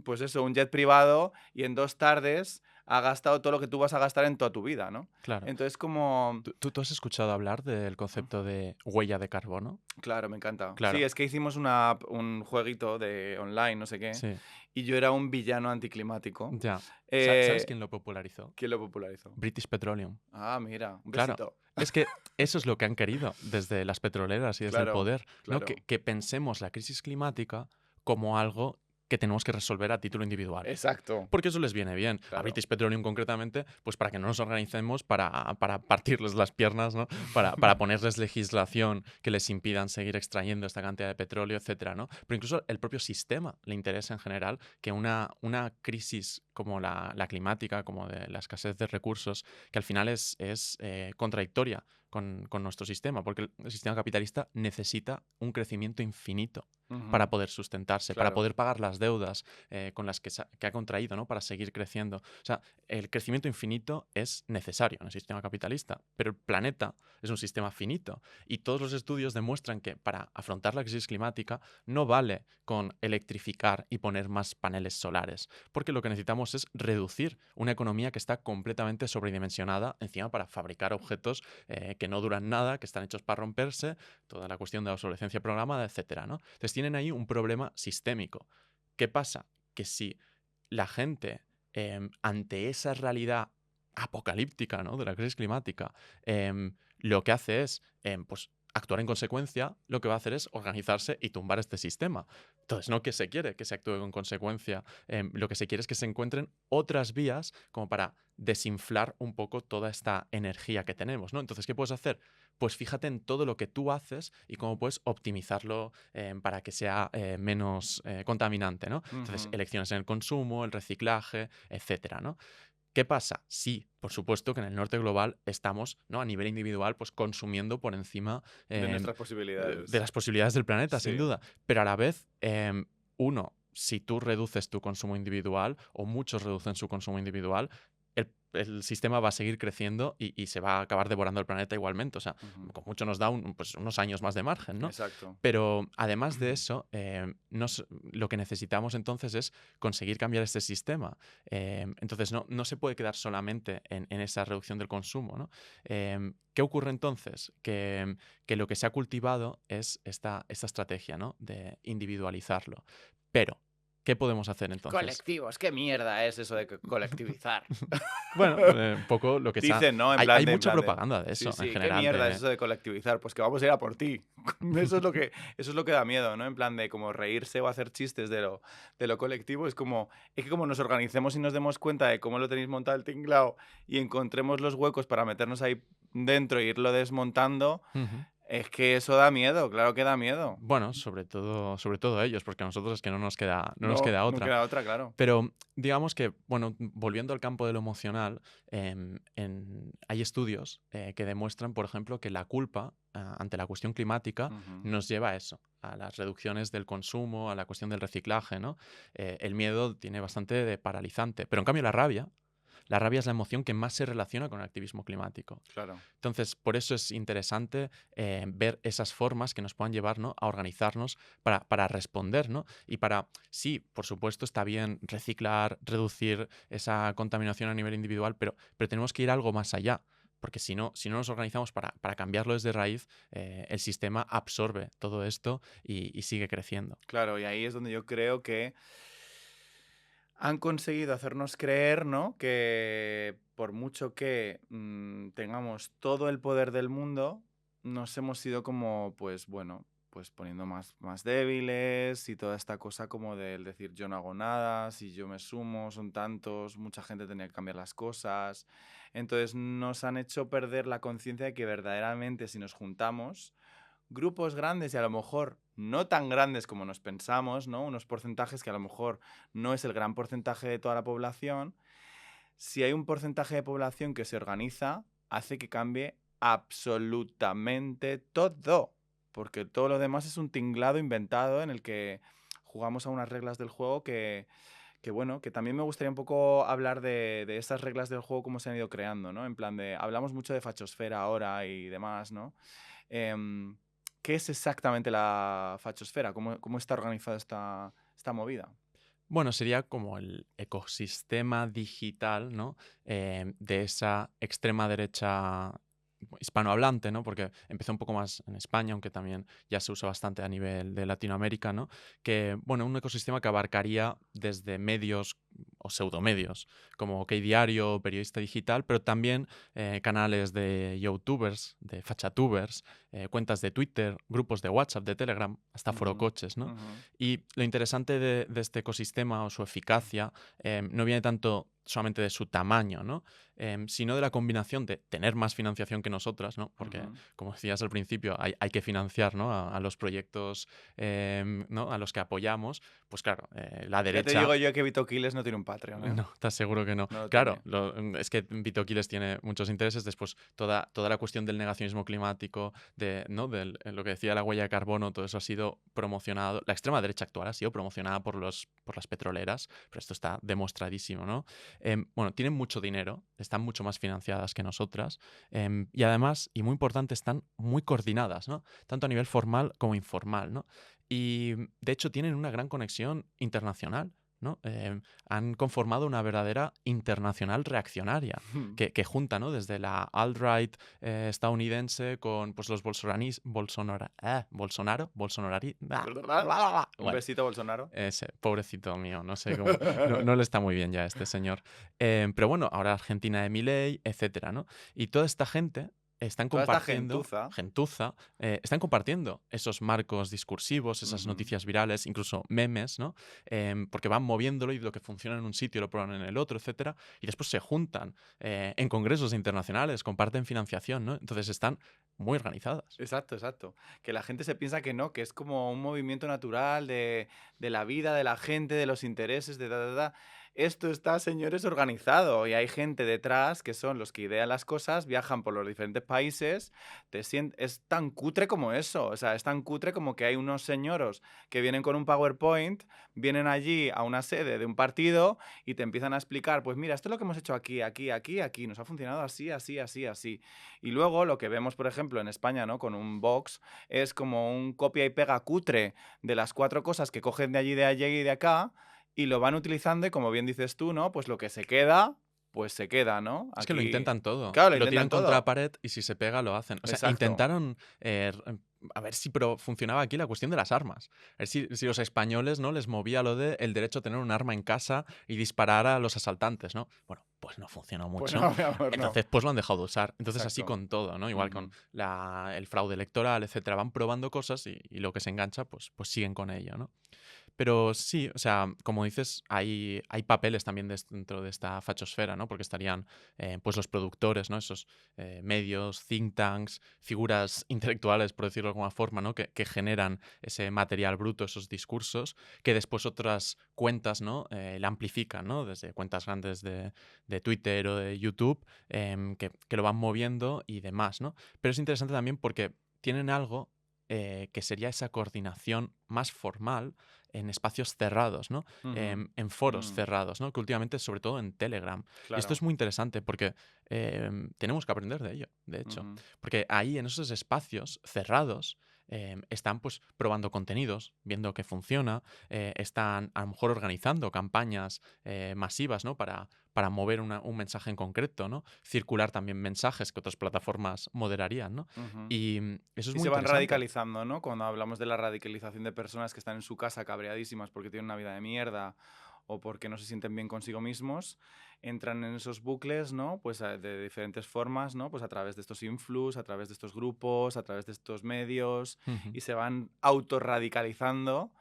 pues eso, un jet privado y en 2 tardes ha gastado todo lo que tú vas a gastar en toda tu vida, ¿no? Claro. Entonces como ¿Tú has escuchado hablar del concepto de huella de carbono? claro, me encanta. Sí, Claro, es que hicimos un jueguito de online, no sé qué, sí, y yo era un villano anticlimático. ya. ¿Sabes Eh, quién lo popularizó? ¿Quién lo popularizó? British Petroleum. Ah, mira, un Claro, besito. es que eso es lo que han querido desde las petroleras y desde el Claro, poder, ¿no? claro. Que pensemos la crisis climática como algo que tenemos que resolver a título individual. Exacto, Porque eso les viene bien. A claro. British Petroleum concretamente, pues para que no nos organicemos para partirles las piernas, ¿no? Para ponerles legislación que les impidan seguir extrayendo esta cantidad de petróleo, etcétera, ¿no? Pero incluso el propio sistema le interesa en general que una crisis como la climática, como de la escasez de recursos, que al final es contradictoria con nuestro sistema, porque el sistema capitalista necesita un crecimiento infinito para Ujú, poder sustentarse, para claro, poder pagar las deudas con las que ha contraído, ¿no? Para seguir creciendo. O sea, el crecimiento infinito es necesario en el sistema capitalista, pero el planeta es un sistema finito y todos los estudios demuestran que para afrontar la crisis climática no vale con electrificar y poner más paneles solares, porque lo que necesitamos es reducir una economía que está completamente sobredimensionada encima para fabricar objetos que no duran nada, que están hechos para romperse, toda la cuestión de la obsolescencia programada, etcétera, ¿no? Entonces tienen ahí un problema sistémico. ¿Qué pasa? Que si la gente, ante esa realidad apocalíptica, ¿no? De la crisis climática, lo que hace es pues, actuar en consecuencia, lo que va a hacer es organizarse y tumbar este sistema. Entonces, no que se quiere que se actúe en consecuencia, lo que se quiere es que se encuentren otras vías como para desinflar un poco toda esta energía que tenemos, ¿no? Entonces, ¿qué puedes hacer? Pues fíjate en todo lo que tú haces y cómo puedes optimizarlo para que sea menos contaminante, ¿no? Entonces, ujú, elecciones en el consumo, el reciclaje, etcétera, ¿no? ¿Qué pasa? Sí, por supuesto que en el norte global estamos, ¿no? A nivel individual, pues consumiendo por encima de eh, nuestras de posibilidades. las posibilidades del planeta, sin Sí. duda. Pero a la vez, uno, si tú reduces tu consumo individual o muchos reducen su consumo individual, el sistema va a seguir creciendo y se va a acabar devorando el planeta igualmente. O sea, Ujú, con mucho nos da pues, unos años más de margen, ¿no? exacto. Pero además de eso, lo que necesitamos entonces es conseguir cambiar este sistema. Entonces no se puede quedar solamente en esa reducción del consumo, ¿no? ¿Qué ocurre entonces? Que lo que se ha cultivado es esta estrategia, ¿no? De individualizarlo. Pero, ¿qué podemos hacer entonces? Colectivos, ¿qué mierda es eso de colectivizar? Bueno, un poco lo que se ha... Dicen, ¿no? Hay En mucha plan de. propaganda de Sí, eso, en sí, ¿qué general, mierda es de... eso de colectivizar? Pues que vamos a ir a por ti. Eso es lo que da miedo, ¿no? En plan de como reírse o hacer chistes de lo colectivo. Es que como nos organicemos y nos demos cuenta de cómo lo tenéis montado el tinglao y encontremos los huecos para meternos ahí dentro e irlo desmontando, Ujú. es que eso da miedo, claro que da miedo. Bueno, sobre todo ellos, porque a nosotros es que no nos No, queda no otra. queda otra, claro. Pero digamos que, bueno, volviendo al campo de lo emocional, hay estudios que demuestran, por ejemplo, que la culpa ante la cuestión climática Ujú. nos lleva a eso, a las reducciones del consumo, a la cuestión del reciclaje, ¿no? El miedo tiene bastante de paralizante, pero en cambio la rabia es la emoción que más se relaciona con el activismo climático. Claro. Entonces, por eso es interesante ver esas formas que nos puedan llevar, ¿no? A organizarnos para responder, ¿no? Y para, sí, por supuesto, está bien reciclar, reducir esa contaminación a nivel individual, pero tenemos que ir algo más allá. Porque si no nos organizamos para cambiarlo desde raíz, el sistema absorbe todo esto y sigue creciendo. Claro, y ahí es donde yo creo que Han conseguido hacernos creer, ¿no? Que por mucho que tengamos todo el poder del mundo, nos hemos ido como, pues bueno, pues poniendo más débiles y toda esta cosa como del decir yo no hago nada, si yo me sumo, son tantos, mucha gente tenía que cambiar las cosas. Entonces nos han hecho perder la conciencia de que verdaderamente si nos juntamos, grupos grandes y a lo mejor no tan grandes como nos pensamos, ¿no? Unos porcentajes que a lo mejor no es el gran porcentaje de toda la población. Si hay un porcentaje de población que se organiza, hace que cambie absolutamente todo. Porque todo lo demás es un tinglado inventado en el que jugamos a unas reglas del juego que bueno, que también me gustaría un poco hablar de esas reglas del juego, cómo se han ido creando, ¿no? En plan de, hablamos mucho de fachosfera ahora y demás, ¿no? Em, ¿Qué es exactamente la fachosfera? ¿Cómo está organizada esta movida? Bueno, sería como el ecosistema digital, ¿no? De esa extrema derecha hispanohablante, ¿no? Porque empezó un poco más en España, aunque también ya se usa bastante a nivel de Latinoamérica, ¿no? Que, bueno, un ecosistema que abarcaría desde medios o pseudomedios, como OK Diario, Periodista Digital, pero también canales de youtubers, de fachatubers, cuentas de Twitter, grupos de WhatsApp, de Telegram, hasta Ujú, forocoches, ¿no? ujú, Y lo interesante de este ecosistema o su eficacia no viene tanto solamente de su tamaño, ¿no? Sino de la combinación de tener más financiación que nosotras, ¿no? Porque, ujú. como decías al principio, hay que financiar, ¿no? A los proyectos, ¿no? A los que apoyamos. Pues claro, la Ya te derecha digo yo que Vito Quiles no tiene un Patreon, ¿eh? no, te aseguro que no. No lo Claro, tiene. es que Vito Quiles tiene muchos intereses. Después, toda la cuestión del negacionismo climático, ¿no? Lo que decía la huella de carbono, todo eso ha sido promocionado. La extrema derecha actual ha sido promocionada por las petroleras, pero esto está demostradísimo, ¿no? Bueno, tienen mucho dinero, están mucho más financiadas que nosotras, y además, y muy importante, están muy coordinadas, ¿no? Tanto a nivel formal como informal, ¿no? Y de hecho tienen una gran conexión internacional, ¿no? Han conformado una verdadera internacional reaccionaria que junta, ¿no? Desde la alt-right estadounidense con pues, los Un bueno, besito, Bolsonaro. ese pobrecito mío, no sé cómo, no le está muy bien ya a este señor. Pero bueno, ahora Argentina de Milei, etcétera, ¿no? Y toda esta gente están Toda esta compartiendo, gentuza. gentuza, están compartiendo esos marcos discursivos, esas Ujú. noticias virales, incluso memes, ¿no? Porque van moviéndolo y lo que funciona en un sitio lo prueban en el otro, etcétera. Y después se juntan en congresos internacionales, comparten financiación, ¿no? Entonces están muy organizadas. Exacto, exacto. Que la gente se piensa que no, que es como un movimiento natural de la vida, de la gente, de los intereses, de da. Esto está, señores, organizado y hay gente detrás que son los que idean las cosas, viajan por los diferentes países, es tan cutre como eso, o sea, es tan cutre como que hay unos señoros que vienen con un PowerPoint, vienen allí a una sede de un partido y te empiezan a explicar, pues mira, esto es lo que hemos hecho aquí, aquí, aquí, aquí, nos ha funcionado así, así, así, así. Y luego lo que vemos, por ejemplo, en España, ¿no? Con un Vox, es como un copia y pega cutre de las cuatro cosas que cogen de allí, de allí y de acá, y lo van utilizando, y como bien dices tú, ¿no? Pues lo que se queda, pues se queda, ¿no? Es que lo Aquí, intentan todo. claro, lo Y lo intentan tiran contra la todo. pared y si se pega lo hacen. O sea, Exacto. intentaron a ver si funcionaba aquí la cuestión de las armas. A ver si los españoles no les movía lo de el derecho a tener un arma en casa y disparar a los asaltantes, ¿no? Bueno, pues no funcionó Pues mucho. no, mi amor, no. Entonces, pues lo han dejado de usar. Entonces, así Exacto. con todo, ¿no? Igual con Ujú. el fraude electoral, etcétera. Van probando cosas y lo que se engancha, pues siguen con ello, ¿no? Pero sí, o sea, como dices, hay papeles también dentro de esta fachosfera, ¿no? Porque estarían pues los productores, ¿no? Esos medios, think tanks, figuras intelectuales, por decirlo de alguna forma, ¿no? Que generan ese material bruto, esos discursos, que después otras cuentas, ¿no? La amplifican, ¿no? Desde cuentas grandes de Twitter o de YouTube, que lo van moviendo y demás, ¿no? Pero es interesante también porque tienen algo que sería esa coordinación más formal en espacios cerrados, ¿no? Ujú. En foros Mm. cerrados, ¿no? Que últimamente, sobre todo en Telegram. Y esto Claro. es muy interesante porque tenemos que aprender de ello, de hecho. Ujú. Porque ahí, en esos espacios cerrados, están pues probando contenidos, viendo que funciona, están a lo mejor organizando campañas masivas, ¿no? Para mover un mensaje en concreto, ¿no? Circular también mensajes que otras plataformas moderarían, ¿no? Ujú. Y eso es Y muy se van interesante. radicalizando, ¿no? Cuando hablamos de la radicalización de personas que están en su casa cabreadísimas porque tienen una vida de mierda o porque no se sienten bien consigo mismos, entran en esos bucles, ¿no? Pues de diferentes formas, ¿no? Pues a través de estos influx, a través de estos grupos, a través de estos medios, Ujú. y se van autorradicalizando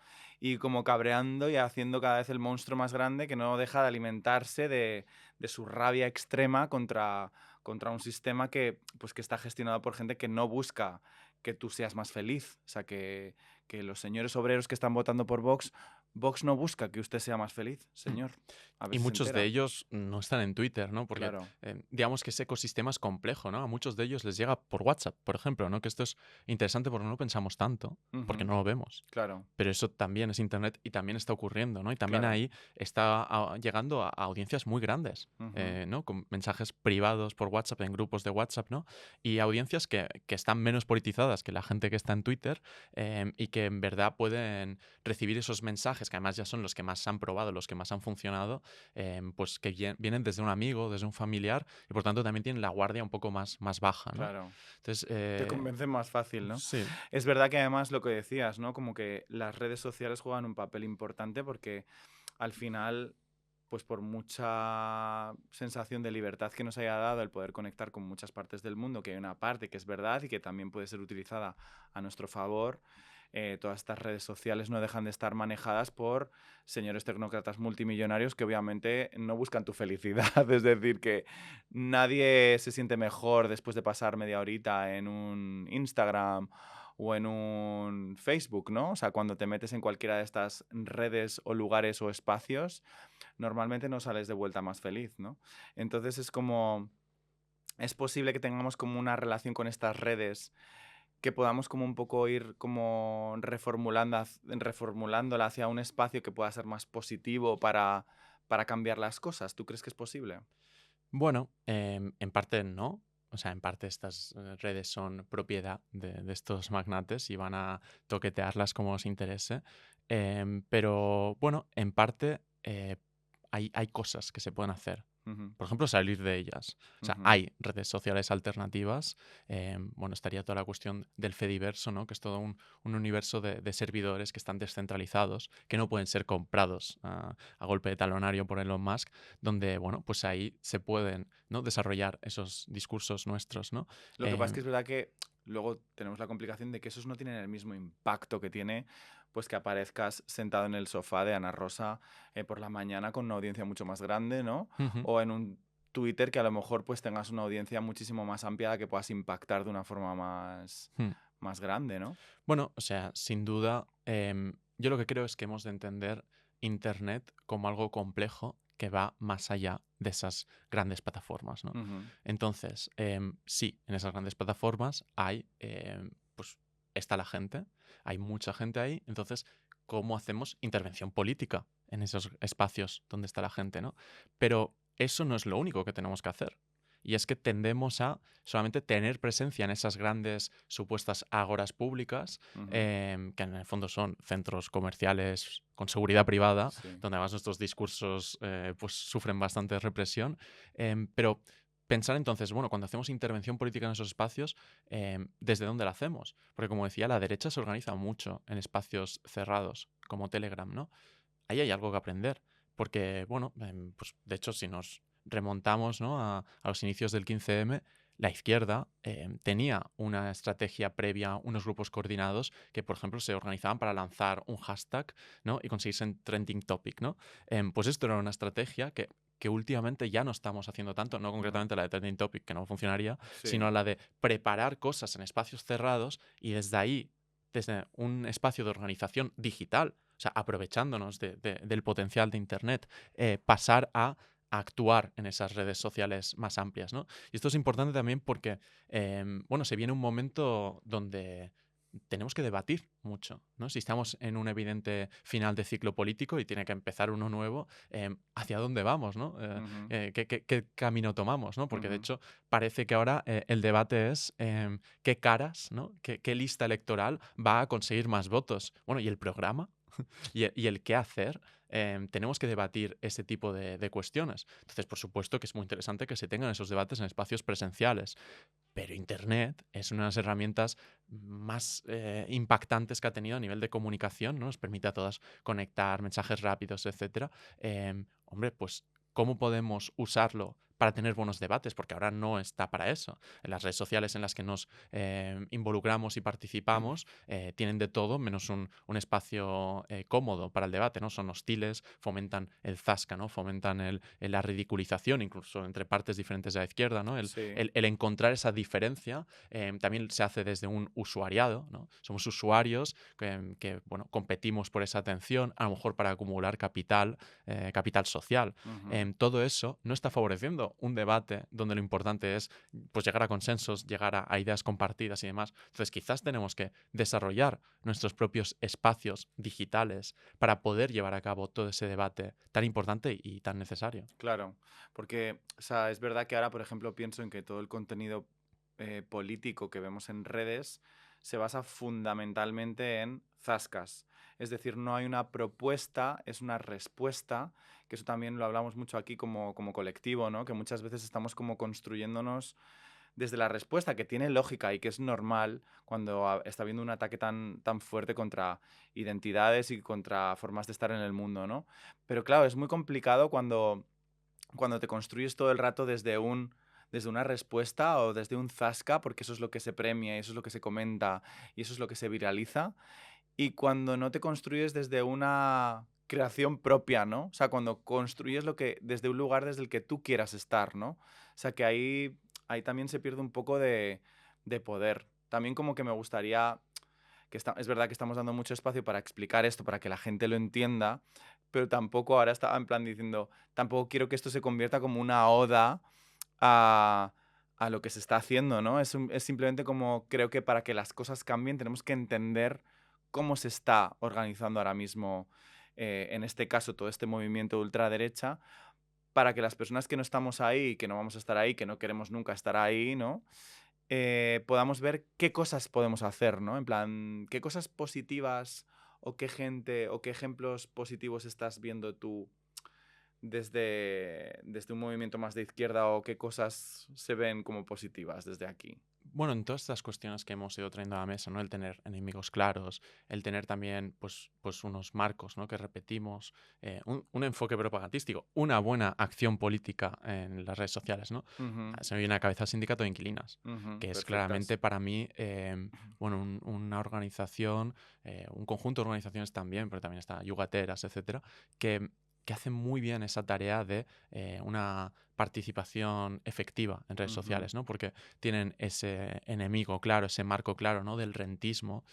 y como cabreando y haciendo cada vez el monstruo más grande que no deja de alimentarse de su rabia extrema contra un sistema que, pues, que está gestionado por gente que no busca que tú seas más feliz. O sea, que los señores obreros que están votando por Vox, Vox no busca que usted sea más feliz, Mm. señor. A ver Y si se muchos de entera. ellos no están en Twitter, ¿no? Porque Claro. digamos que ese ecosistema es complejo, ¿no? A muchos de ellos les llega por WhatsApp, por ejemplo, ¿no? Que esto es interesante porque no lo pensamos tanto, porque Ujú. no lo vemos. Claro, Pero eso también es Internet y también está ocurriendo, ¿no? Y también claro. ahí está llegando a audiencias muy grandes, Ujú. ¿no? Con mensajes privados por WhatsApp, en grupos de WhatsApp, ¿no? Y audiencias que están menos politizadas que la gente que está en Twitter, y que en verdad pueden recibir esos mensajes, que además ya son los que más han probado, los que más han funcionado, pues que vienen desde un amigo, desde un familiar, y por tanto también tienen la guardia un poco más baja, ¿no? Claro. Entonces, Te convencen más fácil, ¿no? sí. Es verdad que además lo que decías, ¿no? Como que las redes sociales juegan un papel importante porque al final, pues por mucha sensación de libertad que nos haya dado el poder conectar con muchas partes del mundo, que hay una parte que es verdad y que también puede ser utilizada a nuestro favor, todas estas redes sociales no dejan de estar manejadas por señores tecnócratas multimillonarios que obviamente no buscan tu felicidad. Es decir, que nadie se siente mejor después de pasar media horita en un Instagram o en un Facebook, ¿no? O sea, cuando te metes en cualquiera de estas redes o lugares o espacios, normalmente no sales de vuelta más feliz, ¿no? Entonces es como, es posible que tengamos como una relación con estas redes que podamos como un poco ir como reformulándola hacia un espacio que pueda ser más positivo para cambiar las cosas. ¿Tú crees que es posible? Bueno, en parte no. O sea, en parte estas redes son propiedad de estos magnates y van a toquetearlas como os interese. Pero bueno, en parte hay cosas que se pueden hacer. Ujú, Por ejemplo, salir de ellas. O sea, ujú. hay redes sociales alternativas. Bueno, estaría toda la cuestión del Fediverso, ¿no? Que es todo un universo de servidores que están descentralizados, que no pueden ser comprados a golpe de talonario por Elon Musk, donde, bueno, pues ahí se pueden, ¿no? Desarrollar esos discursos nuestros, ¿no? Lo que pasa es Eh, que es verdad que luego tenemos la complicación de que esos no tienen el mismo impacto que tiene pues que aparezcas sentado en el sofá de Ana Rosa por la mañana con una audiencia mucho más grande, ¿no? ujú, O en un Twitter que a lo mejor pues tengas una audiencia muchísimo más amplia que puedas impactar de una forma mm. más grande, ¿no? Bueno, o sea, sin duda, yo lo que creo es que hemos de entender Internet como algo complejo que va más allá de esas grandes plataformas, ¿no? Ujú, Entonces, sí, en esas grandes plataformas hay, pues, está la gente, hay mucha gente ahí, entonces, ¿cómo hacemos intervención política en esos espacios donde está la gente, ¿no? Pero eso no es lo único que tenemos que hacer. Y es que tendemos a solamente tener presencia en esas grandes supuestas ágoras públicas, ujú. que en el fondo son centros comerciales con seguridad privada, Sí. donde además nuestros discursos pues sufren bastante represión. Pero pensar entonces, bueno, cuando hacemos intervención política en esos espacios, ¿desde dónde la hacemos? Porque como decía, la derecha se organiza mucho en espacios cerrados, como Telegram, ¿no? Ahí hay algo que aprender. Porque, bueno, pues de hecho, si nos remontamos, ¿no? a los inicios del 15M, la izquierda tenía una estrategia previa, unos grupos coordinados que, por ejemplo, se organizaban para lanzar un hashtag, ¿no? Y conseguirse en trending topic, ¿no? Pues esto era una estrategia que últimamente ya no estamos haciendo tanto, no No. concretamente la de trending topic, que no funcionaría, Sí. sino la de preparar cosas en espacios cerrados y desde ahí, desde un espacio de organización digital, o sea, aprovechándonos del potencial de Internet, pasar a actuar en esas redes sociales más amplias, ¿no? Y esto es importante también porque, bueno, se viene un momento donde tenemos que debatir mucho, ¿no? Si estamos en un evidente final de ciclo político y tiene que empezar uno nuevo, ¿hacia dónde vamos, no? Ujú, ¿Qué camino tomamos, no? Porque de ujú. hecho parece que ahora el debate es qué caras, ¿no? ¿Qué lista electoral va a conseguir más votos? Bueno, ¿y el programa? ¿Y el qué hacer? tenemos que debatir ese tipo de cuestiones. Entonces, por supuesto que es muy interesante que se tengan esos debates en espacios presenciales. Pero Internet es una de las herramientas más impactantes que ha tenido a nivel de comunicación, ¿no? Nos permite a todas conectar, mensajes rápidos, etcétera. Hombre, pues, ¿cómo podemos usarlo para tener buenos debates? Porque ahora no está para eso. En las redes sociales en las que nos involucramos y participamos tienen de todo menos un espacio cómodo para el debate, ¿no? Son hostiles, fomentan el zasca, ¿no? Fomentan la ridiculización, incluso entre partes diferentes de la izquierda, ¿no? Sí. El encontrar esa diferencia también se hace desde un usuariado, ¿no? Somos usuarios bueno, competimos por esa atención, a lo mejor para acumular capital social. Ujú. Todo eso no está favoreciendo un debate donde lo importante es pues, llegar a consensos, llegar a ideas compartidas y demás. Entonces, quizás tenemos que desarrollar nuestros propios espacios digitales para poder llevar a cabo todo ese debate tan importante y tan necesario. Claro, porque, o sea, es verdad que ahora, por ejemplo, pienso en que todo el contenido político que vemos en redes se basa fundamentalmente en zascas. Es decir, no hay una propuesta, es una respuesta, que eso también lo hablamos mucho aquí como colectivo, ¿no? Que muchas veces estamos como construyéndonos desde la respuesta, que tiene lógica y que es normal cuando está habiendo un ataque tan fuerte contra identidades y contra formas de estar en el mundo, ¿no? Pero claro, es muy complicado cuando te construyes todo el rato desde una respuesta o desde un zasca, porque eso es lo que se premia y eso es lo que se comenta y eso es lo que se viraliza, y cuando no te construyes desde una creación propia, ¿no? O sea, cuando construyes lo que desde un lugar desde el que tú quieras estar, ¿no? O sea, que ahí también se pierde un poco de poder. También como que me gustaría es verdad que estamos dando mucho espacio para explicar esto, para que la gente lo entienda, pero tampoco ahora está en plan diciendo, tampoco quiero que esto se convierta como una oda a, a lo que se está haciendo, ¿no? Es simplemente como creo que para que las cosas cambien tenemos que entender cómo se está organizando ahora mismo, en este caso, todo este movimiento de ultraderecha, para que las personas que no estamos ahí, que no vamos a estar ahí, que no queremos nunca estar ahí, ¿no? Podamos ver qué cosas podemos hacer, ¿no? En plan, qué cosas positivas o qué gente o qué ejemplos positivos estás viendo tú desde un movimiento más de izquierda o qué cosas se ven como positivas desde aquí. Bueno, en todas estas cuestiones que hemos ido trayendo a la mesa, ¿no? El tener enemigos claros, el tener también, pues unos marcos, ¿no? Que repetimos, un enfoque propagandístico, una buena acción política en las redes sociales, ¿no? Ujú, Se me viene a la cabeza el Sindicato de Inquilinas, ujú, que es perfectas. claramente para mí, bueno, una organización, un conjunto de organizaciones también, pero también está Yugateras, etcétera, que hacen muy bien esa tarea de una participación efectiva en redes Ujú, sociales, ¿no? Porque tienen ese enemigo claro, ese marco claro, ¿no? Del rentismo.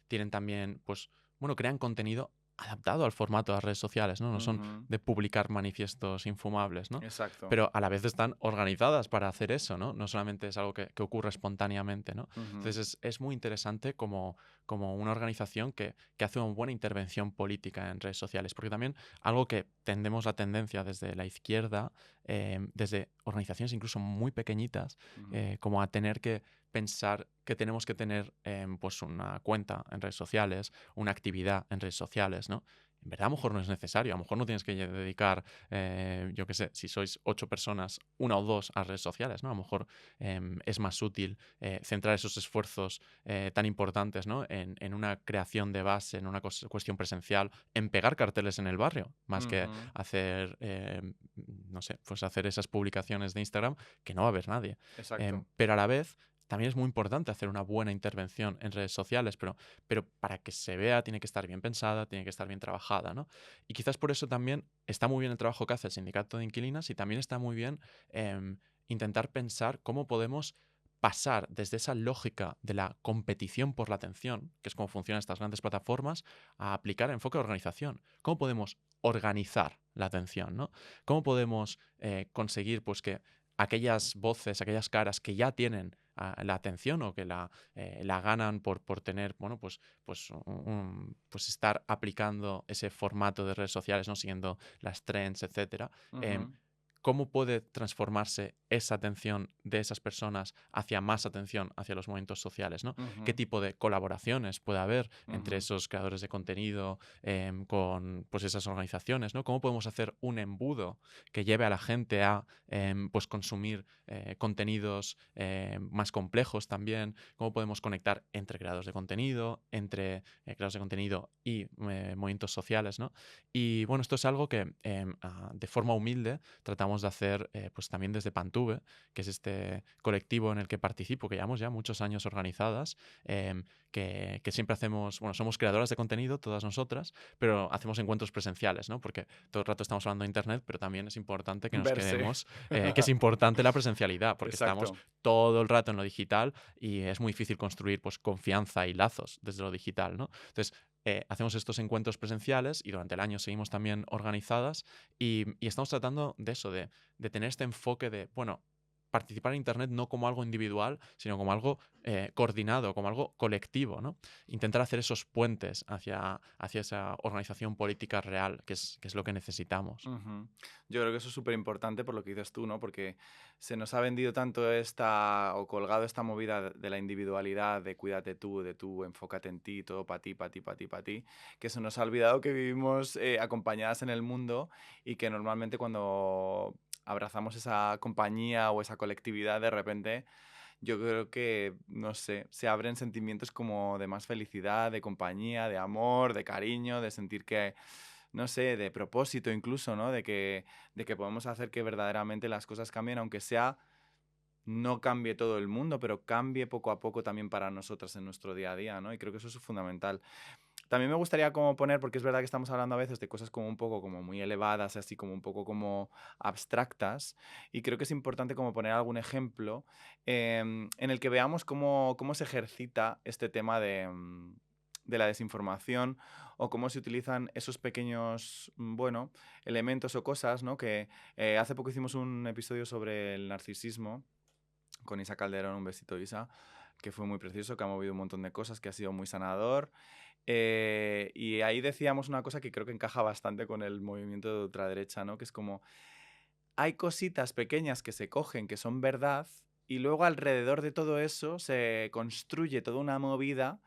Tienen también, pues, bueno, crean contenido adaptado al formato de las redes sociales, ¿no? No son ujú, de publicar manifiestos infumables, ¿no? exacto. Pero a la vez están organizadas para hacer eso, ¿no? No solamente es algo que ocurre espontáneamente, ¿no? Ujú, Entonces es muy interesante como una organización que hace una buena intervención política en redes sociales, porque también algo que tendemos la tendencia desde la izquierda, desde organizaciones incluso muy pequeñitas, ujú. como a tener que pensar que tenemos que tener pues una cuenta en redes sociales, una actividad en redes sociales, ¿no? En verdad, a lo mejor no es necesario. A lo mejor no tienes que dedicar, yo qué sé, si sois 8 personas, una o dos a redes sociales, ¿no? A lo mejor es más útil centrar esos esfuerzos tan importantes, ¿no? En una creación de base, en una cuestión presencial, en pegar carteles en el barrio, más que Ujú, hacer, no sé, pues hacer esas publicaciones de Instagram que no va a ver nadie. exacto. Pero a la vez también es muy importante hacer una buena intervención en redes sociales, pero para que se vea tiene que estar bien pensada, tiene que estar bien trabajada, ¿no? Y quizás por eso también está muy bien el trabajo que hace el sindicato de inquilinas y también está muy bien intentar pensar cómo podemos pasar desde esa lógica de la competición por la atención, que es cómo funcionan estas grandes plataformas, a aplicar enfoque de organización. ¿Cómo podemos organizar la atención, ¿no? ¿Cómo podemos conseguir pues, que aquellas voces, aquellas caras que ya tienen la atención o que la ganan por tener, bueno, pues estar aplicando ese formato de redes sociales, ¿no? Siguiendo las trends, etcétera, em, Ujú, ¿cómo puede transformarse esa atención de esas personas hacia más atención hacia los movimientos sociales, ¿no? ¿Qué Ujú, tipo de colaboraciones puede haber entre ujú, esos creadores de contenido con pues, esas organizaciones, ¿no? ¿Cómo podemos hacer un embudo que lleve a la gente a pues consumir contenidos más complejos también? ¿Cómo podemos conectar entre creadores de contenido, entre creadores de contenido y movimientos sociales, ¿no? Y bueno, esto es algo que de forma humilde tratamos de hacer pues también desde Pantube, que es este colectivo en el que participo, que llevamos ya muchos años organizadas, que siempre hacemos, bueno, somos creadoras de contenido, todas nosotras, pero hacemos encuentros presenciales, ¿no? Porque todo el rato estamos hablando de Internet, pero también es importante que nos verse. quedemos, que es importante la presencialidad, porque estamos Exacto. todo el rato en lo digital y es muy difícil construir pues confianza y lazos desde lo digital, ¿no? Entonces, hacemos estos encuentros presenciales y durante el año seguimos también organizadas y estamos tratando de eso, de tener este enfoque de, bueno, participar en Internet no como algo individual, sino como algo coordinado, como algo colectivo, ¿no? Intentar hacer esos puentes hacia esa organización política real, que es lo que necesitamos. Ujú. Yo creo que eso es súper importante por lo que dices tú, ¿no? Porque se nos ha vendido tanto o colgado esta movida de la individualidad, de cuídate tú, de tú, enfócate en ti, todo para ti, para ti, para ti, para ti, que se nos ha olvidado que vivimos acompañadas en el mundo y que normalmente cuando abrazamos esa compañía o esa colectividad, de repente, yo creo que, no sé, se abren sentimientos como de más felicidad, de compañía, de amor, de cariño, de sentir que no sé, de propósito incluso, ¿no? De que podemos hacer que verdaderamente las cosas cambien, aunque sea, no cambie todo el mundo, pero cambie poco a poco también para nosotras en nuestro día a día, ¿no? Y creo que eso es fundamental. También me gustaría como poner, porque es verdad que estamos hablando a veces de cosas como un poco como muy elevadas, así como un poco como abstractas, y creo que es importante como poner algún ejemplo en el que veamos cómo se ejercita este tema de la desinformación o cómo se utilizan esos pequeños, bueno, elementos o cosas, ¿no? Que hace poco hicimos un episodio sobre el narcisismo con Isa Calderón, un besito Isa, que fue muy precioso, que ha movido un montón de cosas, que ha sido muy sanador. Y ahí decíamos una cosa que creo que encaja bastante con el movimiento de ultraderecha, ¿no? Que es como, hay cositas pequeñas que se cogen, que son verdad, y luego alrededor de todo eso se construye toda una movida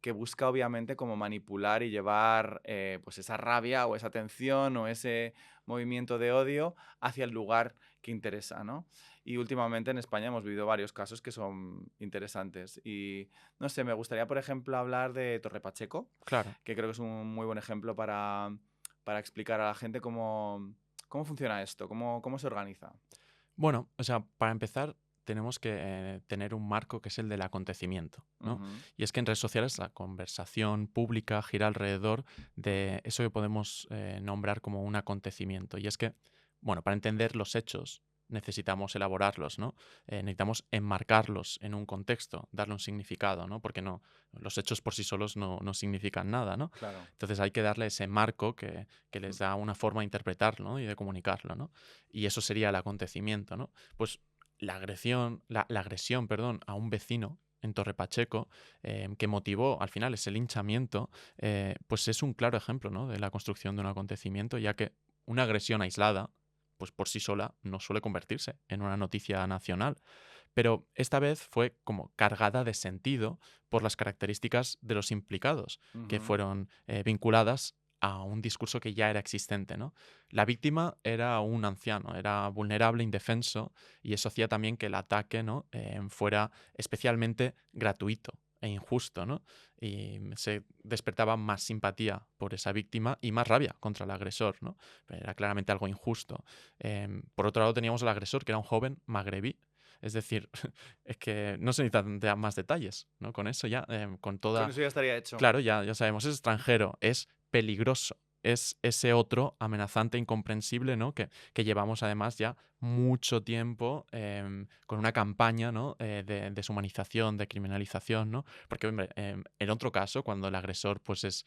que busca obviamente como manipular y llevar pues esa rabia o esa tensión o ese movimiento de odio hacia el lugar que interesa, ¿no? Y últimamente en España hemos vivido varios casos que son interesantes. Y no sé, me gustaría, por ejemplo, hablar de Torre Pacheco, Claro. que creo que es un muy buen ejemplo para explicar a la gente cómo funciona esto, cómo se organiza. Bueno, o sea, para empezar, tenemos que tener un marco que es el del acontecimiento, ¿no? Ujú, Y es que en redes sociales la conversación pública gira alrededor de eso que podemos nombrar como un acontecimiento. Y es que, bueno, para entender los hechos necesitamos elaborarlos, ¿no? Necesitamos enmarcarlos en un contexto, darle un significado, ¿no? Porque no, los hechos por sí solos no significan nada, ¿no? claro. Entonces hay que darle ese marco que Mm, les da una forma de interpretarlo, ¿no? Y de comunicarlo, ¿no? Y eso sería el acontecimiento, ¿no? Pues la agresión, perdón, a un vecino en Torre Pacheco, que motivó al final ese linchamiento, pues es un claro ejemplo, ¿no? De la construcción de un acontecimiento, ya que una agresión aislada, pues por sí sola no suele convertirse en una noticia nacional. Pero esta vez fue como cargada de sentido por las características de los implicados, que ujú, fueron vinculadas a un discurso que ya era existente, ¿no? La víctima era un anciano, era vulnerable, indefenso, y eso hacía también que el ataque, ¿no? Fuera especialmente gratuito e injusto, ¿no? Y se despertaba más simpatía por esa víctima y más rabia contra el agresor, ¿no? Era claramente algo injusto. Por otro lado teníamos al agresor, que era un joven magrebí. Es decir, es que no se necesitan más detalles, ¿no? Con eso ya, con con toda... eso ya estaría hecho. Claro, ya sabemos, es extranjero, es peligroso, es ese otro amenazante, incomprensible, ¿no? Que llevamos además ya mucho tiempo con una campaña, ¿no? De deshumanización, de criminalización, ¿no? Porque, hombre, en otro caso, cuando el agresor pues es,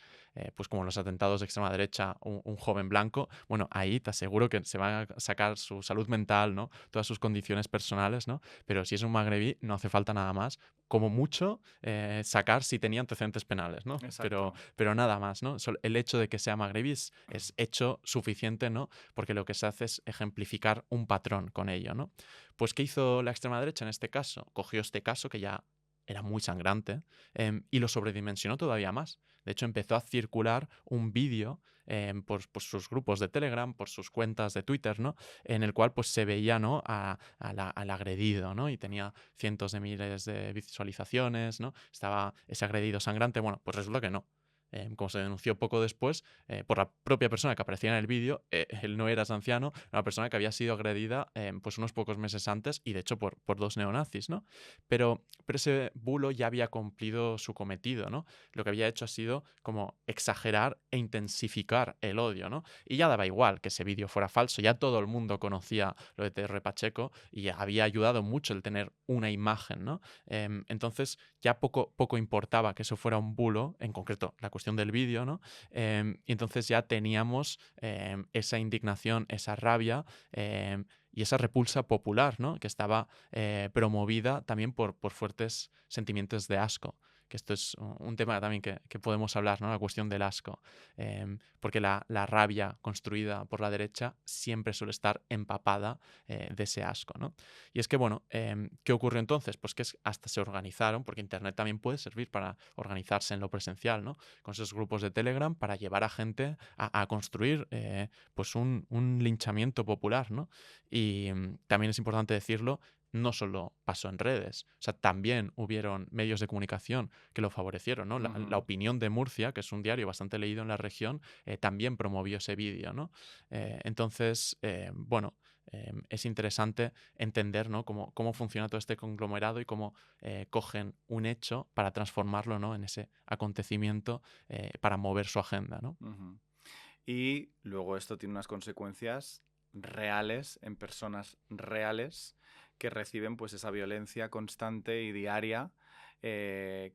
pues como los atentados de extrema derecha, un joven blanco, bueno, ahí te aseguro que se va a sacar su salud mental, ¿no? Todas sus condiciones personales, ¿no? Pero si es un magrebí, no hace falta nada más. Como mucho, sacar si tenía antecedentes penales, ¿no? Exacto. Pero nada más, ¿no? El hecho de que sea magrebí es hecho suficiente, ¿no? Porque lo que se hace es ejemplificar un patrón con ello, ¿no? Pues, ¿qué hizo la extrema derecha en este caso? Cogió este caso, que ya era muy sangrante, y lo sobredimensionó todavía más. De hecho, empezó a circular un vídeo por sus grupos de Telegram, por sus cuentas de Twitter, ¿no? En el cual pues, se veía, ¿no? Al agredido, ¿no? Y tenía cientos de miles de visualizaciones, ¿no? Estaba ese agredido sangrante. Bueno, pues resulta que no. Como se denunció poco después, por la propia persona que aparecía en el vídeo, él no era ese anciano, era una persona que había sido agredida pues unos pocos meses antes y de hecho por dos neonazis, ¿no? Pero ese bulo ya había cumplido su cometido, ¿no? Lo que había hecho ha sido como exagerar e intensificar el odio, ¿no? Y ya daba igual que ese vídeo fuera falso, ya todo el mundo conocía lo de TR Pacheco y había ayudado mucho el tener una imagen, ¿no? Entonces ya poco importaba que eso fuera un bulo, en concreto la cuestión del vídeo, ¿no? Y entonces ya teníamos esa indignación, esa rabia y esa repulsa popular, ¿no? Que estaba promovida también por fuertes sentimientos de asco. Que esto es un tema también que podemos hablar, ¿no? La cuestión del asco. Porque la rabia construida por la derecha siempre suele estar empapada de ese asco, ¿no? Y es que, bueno, ¿qué ocurrió entonces? Pues que hasta se organizaron, porque Internet también puede servir para organizarse en lo presencial, ¿no? Con esos grupos de Telegram para llevar a gente a construir pues un linchamiento popular, ¿no? Y también es importante decirlo, no solo pasó en redes, o sea, también hubieron medios de comunicación que lo favorecieron, ¿no? La Opinión de Murcia, que es un diario bastante leído en la región, también promovió ese vídeo, ¿no? Entonces, bueno, es interesante entender, ¿no? Cómo funciona todo este conglomerado y cómo cogen un hecho para transformarlo, ¿no? En ese acontecimiento para mover su agenda, ¿no? Ujú. Y luego esto tiene unas consecuencias reales en personas reales que reciben pues esa violencia constante y diaria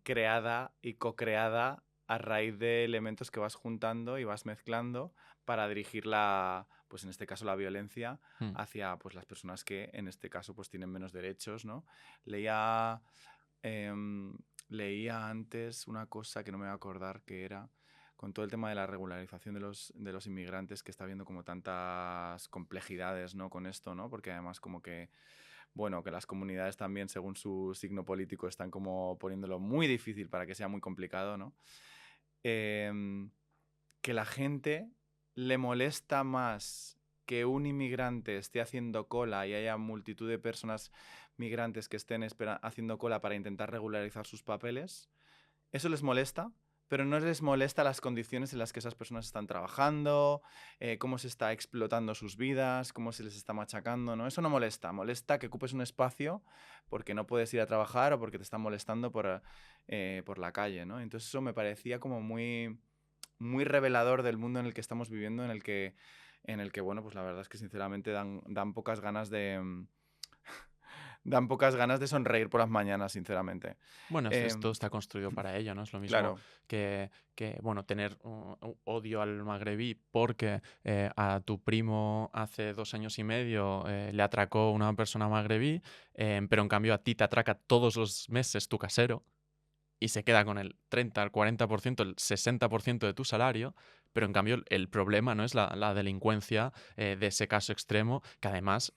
creada y co-creada a raíz de elementos que vas juntando y vas mezclando para dirigir la, pues en este caso la violencia Mm. hacia pues las personas que en este caso pues tienen menos derechos, ¿no? Leía, em, leía antes una cosa que no me voy a acordar que era con todo el tema de la regularización de los inmigrantes, que está habiendo como tantas complejidades, ¿no? Con esto, ¿no? Porque además como que, bueno, que las comunidades también, según su signo político, están como poniéndolo muy difícil para que sea muy complicado, ¿no? Em, que la gente le molesta más que un inmigrante esté haciendo cola y haya multitud de personas migrantes que estén haciendo cola para intentar regularizar sus papeles. Eso les molesta, pero no les molesta las condiciones en las que esas personas están trabajando, cómo se está explotando sus vidas, cómo se les está machacando, ¿no? Eso no molesta. Molesta que ocupes un espacio porque no puedes ir a trabajar o porque te están molestando por la calle, ¿no? Entonces eso me parecía como muy, muy revelador del mundo en el que estamos viviendo, en el que bueno, pues la verdad es que sinceramente dan pocas ganas dan pocas ganas de sonreír por las mañanas, sinceramente. Bueno, todo Em, está construido para ello, ¿no? Es lo mismo claro. bueno, tener un odio al magrebí porque a tu primo hace 2 años y medio le atracó una persona magrebí, pero en cambio a ti te atraca todos los meses tu casero y se queda con el 30, el 40%, el 60% de tu salario, pero en cambio el problema no es la delincuencia de ese caso extremo, que además,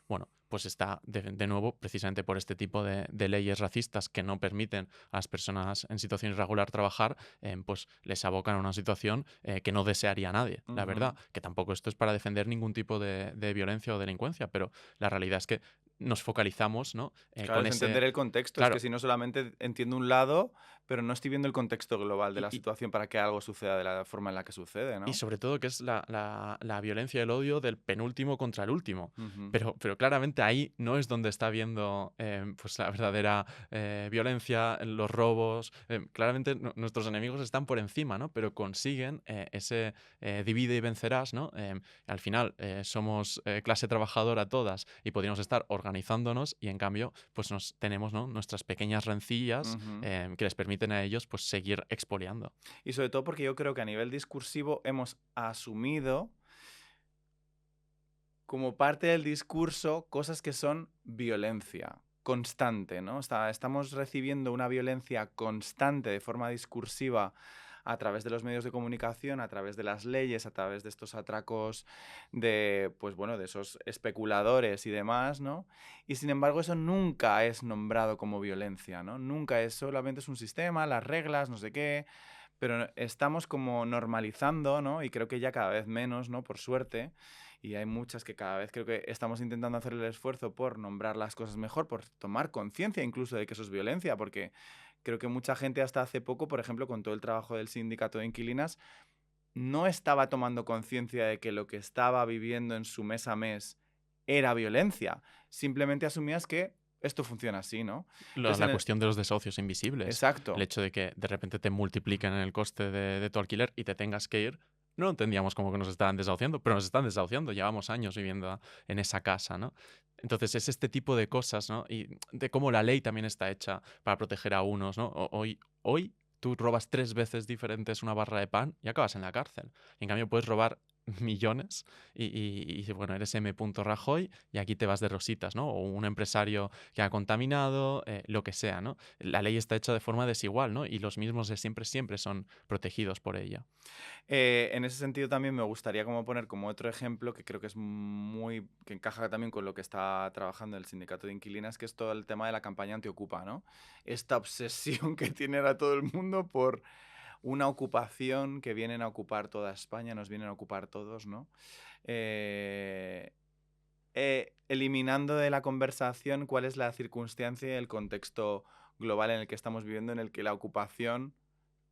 bueno, pues está de nuevo precisamente por este tipo de leyes racistas que no permiten a las personas en situación irregular trabajar, pues les abocan a una situación que no desearía nadie, la verdad, Ujú. que tampoco esto es para defender ningún tipo de violencia o delincuencia, pero la realidad es que nos focalizamos, ¿no? Claro, Con es ese... entender el contexto. Es que Claro, si no solamente entiendo un lado, pero no estoy viendo el contexto global de y, la y- situación para que algo suceda de la forma en la que sucede, y ¿no? sobre todo que es la violencia y el odio del penúltimo contra el último. Ujú. Pero claramente realmente ahí no es donde está habiendo pues la verdadera violencia, los robos. Claramente nuestros enemigos están por encima, ¿no? Pero consiguen ese divide y vencerás, ¿no? Al final somos clase trabajadora todas y podríamos estar organizándonos y en cambio pues tenemos, ¿no?, nuestras pequeñas rencillas Ujú. que les permiten a ellos pues seguir expoliando. Y sobre todo porque yo creo que a nivel discursivo hemos asumido como parte del discurso cosas que son violencia constante, ¿no? Estamos recibiendo una violencia constante de forma discursiva a través de los medios de comunicación, a través de las leyes, a través de estos atracos de, pues bueno, de esos especuladores y demás, ¿no? Y sin embargo eso nunca es nombrado como violencia, ¿no? Nunca es, solamente es un sistema, las reglas, no sé qué, pero estamos como normalizando, ¿no? Y creo que ya cada vez menos, ¿no? Por suerte. Y hay muchas que cada vez creo que estamos intentando hacer el esfuerzo por nombrar las cosas mejor, por tomar conciencia incluso de que eso es violencia, porque creo que mucha gente hasta hace poco, por ejemplo, con todo el trabajo del sindicato de inquilinas, no estaba tomando conciencia de que lo que estaba viviendo en su mes a mes era violencia. Simplemente asumías que esto funciona así, ¿no? La, Entonces, la cuestión de los desahucios invisibles, el exacto. hecho de que de repente te multipliquen el coste de tu alquiler y te tengas que ir, no entendíamos como que nos estaban desahuciando, pero nos están desahuciando, llevamos años viviendo en esa casa, ¿no? Entonces es este tipo de cosas, ¿no? Y de cómo la ley también está hecha para proteger a unos, ¿no? Hoy tú robas 3 veces diferentes una barra de pan y acabas en la cárcel. Y en cambio puedes robar millones y, bueno, eres M. Rajoy y aquí te vas de rositas, ¿no? O un empresario que ha contaminado, lo que sea, ¿no? La ley está hecha de forma desigual, ¿no? Y los mismos de siempre, siempre son protegidos por ella. En ese sentido también me gustaría como poner como otro ejemplo que creo que es muy, que encaja también con lo que está trabajando el sindicato de inquilinas, que es todo el tema de la campaña antiocupa, ¿no? Esta obsesión que tiene ahora todo el mundo por una ocupación que vienen a ocupar toda España, nos vienen a ocupar todos, ¿no? Eh, eliminando de la conversación cuál es la circunstancia y el contexto global en el que estamos viviendo, en el que la ocupación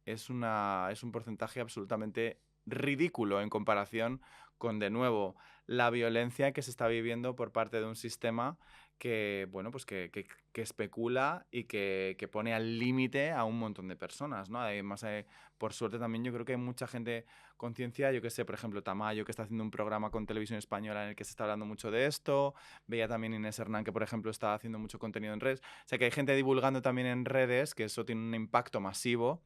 es un porcentaje absolutamente ridículo en comparación con, de nuevo, la violencia que se está viviendo por parte de un sistema que, bueno, pues que especula y que pone al límite a un montón de personas, ¿no? Además, por suerte también yo creo que hay mucha gente conciencia, yo que sé, por ejemplo, Tamayo, que está haciendo un programa con Televisión Española en el que se está hablando mucho de esto, veía también Inés Hernán, que por ejemplo está haciendo mucho contenido en redes, o sea que hay gente divulgando también en redes, que eso tiene un impacto masivo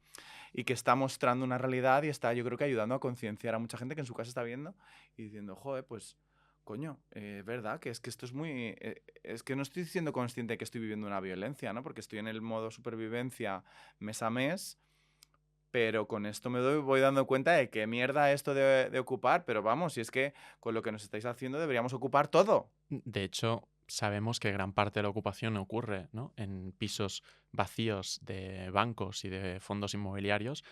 y que está mostrando una realidad y está, yo creo que ayudando a concienciar a mucha gente que en su casa está viendo y diciendo, joder, pues, coño, verdad, que es que esto es muy... es que no estoy siendo consciente de que estoy viviendo una violencia, ¿no? Porque estoy en el modo supervivencia mes a mes, pero con esto voy dando cuenta de que mierda esto de ocupar, pero vamos, si es que con lo que nos estáis haciendo deberíamos ocupar todo. De hecho, sabemos que gran parte de la ocupación ocurre, ¿no?, en pisos vacíos de bancos y de fondos inmobiliarios,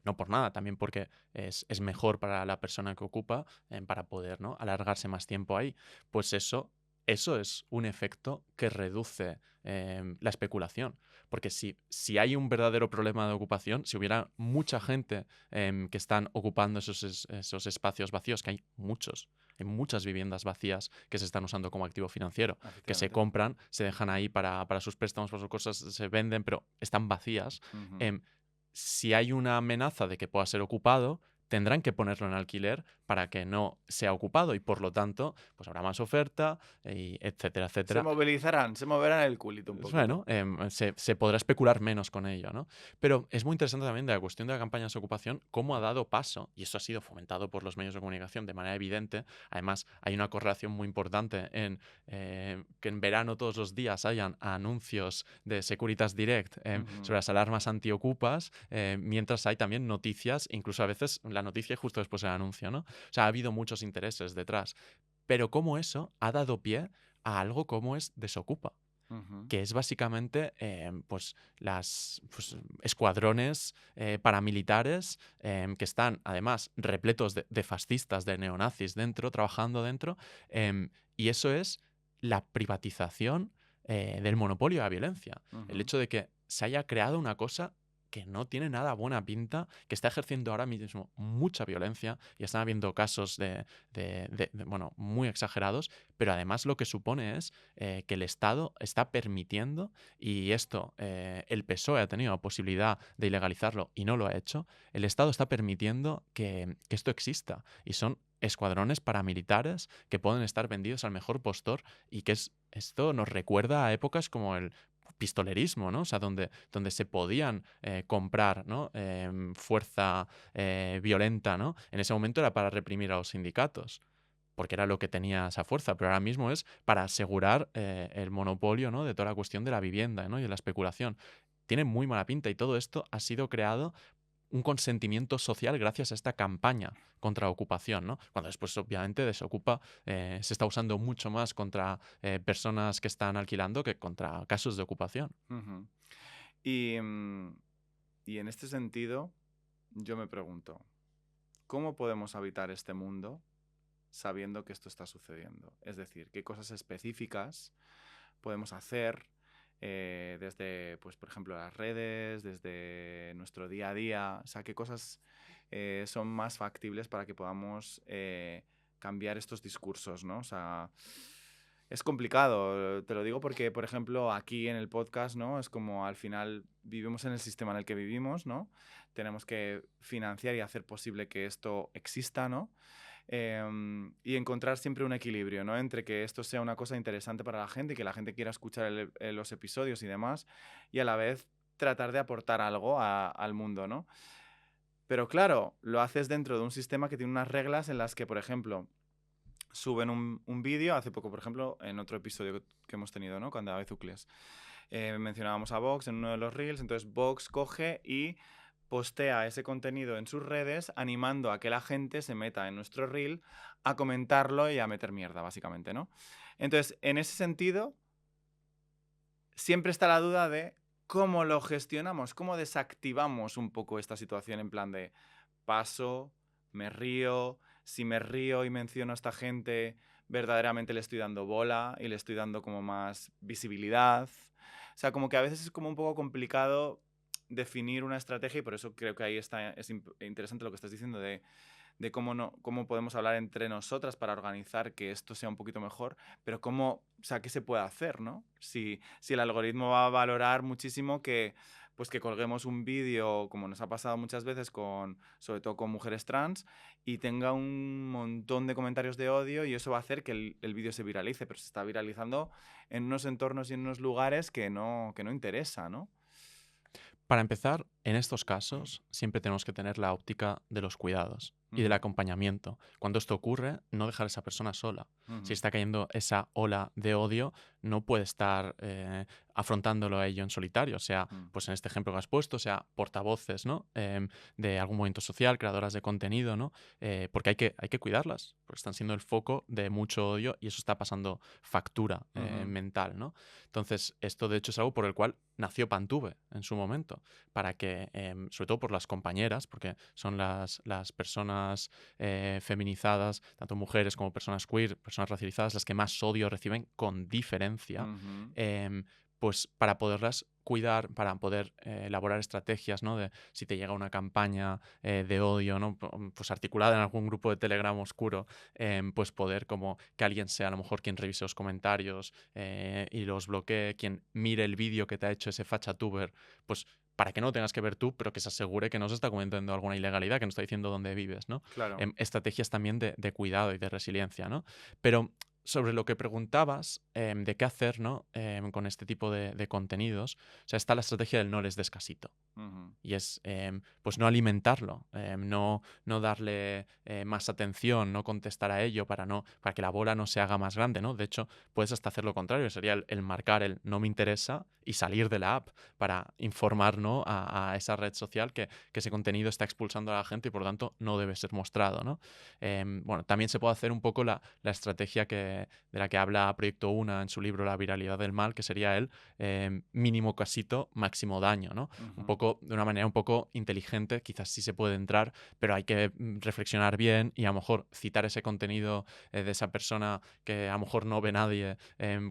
no por nada, también porque es mejor para la persona que ocupa para poder, ¿no?, alargarse más tiempo ahí. Pues eso es un efecto que reduce la especulación. Porque si hay un verdadero problema de ocupación, si hubiera mucha gente que están ocupando esos espacios vacíos, que hay muchas viviendas vacías que se están usando como activo financiero, que se Efectivamente. compran, se dejan ahí para sus préstamos, para sus cosas, se venden, pero están vacías. Ujú. Em, si hay una amenaza de que pueda ser ocupado, tendrán que ponerlo en alquiler para que no sea ocupado y por lo tanto pues habrá más oferta, y etcétera, Se etcétera. movilizarán, se moverán el culito un Bueno, poquito. se podrá especular menos con ello, ¿no? Pero es muy interesante también de la cuestión de la campaña de ocupación, cómo ha dado paso, y eso ha sido fomentado por los medios de comunicación de manera evidente. Además, hay una correlación muy importante en que en verano todos los días hayan anuncios de Securitas Direct Ujú. sobre las alarmas antiocupas, mientras hay también noticias, incluso a veces la noticia justo después del anuncio, ¿no? O sea, ha habido muchos intereses detrás. Pero cómo eso ha dado pie a algo como es Desocupa, Ujú. que es básicamente pues escuadrones paramilitares que están además repletos de fascistas, de neonazis dentro, trabajando dentro, y eso es la privatización del monopolio de la violencia. El Ujú. hecho de que se haya creado una cosa que no tiene nada buena pinta, que está ejerciendo ahora mismo mucha violencia y están habiendo casos bueno, muy exagerados, pero además lo que supone es que el Estado está permitiendo, y esto el PSOE ha tenido la posibilidad de ilegalizarlo y no lo ha hecho, el Estado está permitiendo que esto exista, y son escuadrones paramilitares que pueden estar vendidos al mejor postor, y que esto nos recuerda a épocas como el pistolerismo, ¿no? O sea, donde se podían comprar, ¿no? Fuerza violenta, ¿no? En ese momento era para reprimir a los sindicatos, porque era lo que tenía esa fuerza, pero ahora mismo es para asegurar el monopolio, ¿no? De toda la cuestión de la vivienda, ¿no? Y de la especulación. Tiene muy mala pinta, y todo esto ha sido creado un consentimiento social gracias a esta campaña contra la ocupación, ¿no? Cuando después, obviamente, desocupa, se está usando mucho más contra personas que están alquilando que contra casos de ocupación. Ujú. Y, y en este sentido, yo me pregunto, ¿cómo podemos habitar este mundo sabiendo que esto está sucediendo? Es decir, ¿qué cosas específicas podemos hacer desde, pues, por ejemplo, las redes, desde nuestro día a día? O sea, ¿qué cosas son más factibles para que podamos cambiar estos discursos, ¿no? O sea, es complicado, te lo digo porque, por ejemplo, aquí en el podcast, ¿no? Es como al final vivimos en el sistema en el que vivimos, ¿no? Tenemos que financiar y hacer posible que esto exista, ¿no? Y encontrar siempre un equilibrio, ¿no? Entre que esto sea una cosa interesante para la gente y que la gente quiera escuchar los episodios y demás, y a la vez tratar de aportar algo al mundo, ¿no? Pero claro, lo haces dentro de un sistema que tiene unas reglas en las que, por ejemplo, suben un vídeo, hace poco, por ejemplo, en otro episodio que hemos tenido, ¿no? Con David Ucles, mencionábamos a Vox en uno de los reels, entonces Vox coge y postea ese contenido en sus redes animando a que la gente se meta en nuestro reel a comentarlo y a meter mierda, básicamente, ¿no? Entonces, en ese sentido, siempre está la duda de cómo lo gestionamos, cómo desactivamos un poco esta situación en plan de paso, me río, si me río y menciono a esta gente, verdaderamente le estoy dando bola y le estoy dando como más visibilidad. O sea, como que a veces es como un poco complicado definir una estrategia, y por eso creo que ahí está, es interesante lo que estás diciendo de cómo, no, cómo podemos hablar entre nosotras para organizar que esto sea un poquito mejor, pero cómo, o sea, qué se puede hacer, ¿no? Si el algoritmo va a valorar muchísimo que, pues que colguemos un vídeo, como nos ha pasado muchas veces, sobre todo con mujeres trans, y tenga un montón de comentarios de odio, y eso va a hacer que el vídeo se viralice, pero se está viralizando en unos entornos y en unos lugares que no interesa, ¿no? Para empezar, en estos casos siempre tenemos que tener la óptica de los cuidados y del Ujú, acompañamiento. Cuando esto ocurre, no dejar a esa persona sola. Si ujú, está cayendo esa ola de odio, no puede estar afrontándolo a ello en solitario. O sea, mm, pues en este ejemplo que has puesto, sea portavoces, ¿no? De algún movimiento social, creadoras de contenido, ¿no? Porque hay que cuidarlas, porque están siendo el foco de mucho odio, y eso está pasando factura ujú, mental, ¿no? Entonces, esto de hecho es algo por el cual nació Pantube en su momento, para que, sobre todo por las compañeras, porque son las personas feminizadas, tanto mujeres como personas queer, personas racializadas, las que más odio reciben con diferencia, ujú, pues para poderlas cuidar, para poder elaborar estrategias, ¿no? De si te llega una campaña de odio, ¿no? Pues articulada en algún grupo de Telegram oscuro, pues poder como que alguien sea a lo mejor quien revise los comentarios y los bloquee, quien mire el vídeo que te ha hecho ese fachatuber, pues para que no lo tengas que ver tú, pero que se asegure que no se está cometiendo alguna ilegalidad, que no está diciendo dónde vives, ¿no? claro. Estrategias también de cuidado y de resiliencia, ¿no? Pero sobre lo que preguntabas, de qué hacer, ¿no? Con este tipo de contenidos, o sea, está la estrategia del no les des casito. Ujú, Y es, pues, no alimentarlo, no darle más atención, no contestar a ello para que la bola no se haga más grande, ¿no? De hecho, puedes hasta hacer lo contrario, sería el marcar el no me interesa y salir de la app para informar, ¿no? a esa red social que ese contenido está expulsando a la gente y por lo tanto no debe ser mostrado, ¿no? Bueno, también se puede hacer un poco la estrategia de la que habla Proyecto Una en su libro La viralidad del mal, que sería el mínimo casito, máximo daño, ¿no? Un poco, de una manera un poco inteligente, quizás sí se puede entrar, pero hay que reflexionar bien y a lo mejor citar ese contenido de esa persona que a lo mejor no ve nadie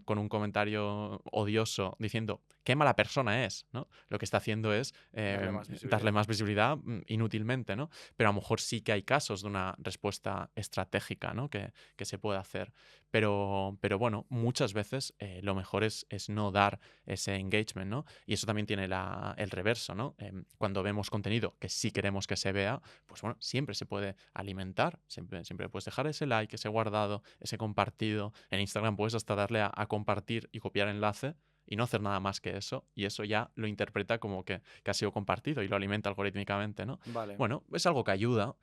con un comentario odioso diciendo qué mala persona es, ¿no? Lo que está haciendo es Darle más darle visibilidad. más visibilidad inútilmente, ¿no? Pero a lo mejor sí que hay casos de una respuesta estratégica, ¿no? Que se puede hacer. Pero bueno, muchas veces lo mejor es no dar ese engagement, ¿no? Y eso también tiene el reverso, ¿no? Cuando vemos contenido que sí queremos que se vea, pues bueno, siempre se puede alimentar, siempre puedes dejar ese like, ese guardado, ese compartido. En Instagram puedes hasta darle a compartir y copiar enlace y no hacer nada más que eso, y eso ya lo interpreta como que ha sido compartido y lo alimenta algorítmicamente, ¿no? Vale. Bueno, es algo que ayuda.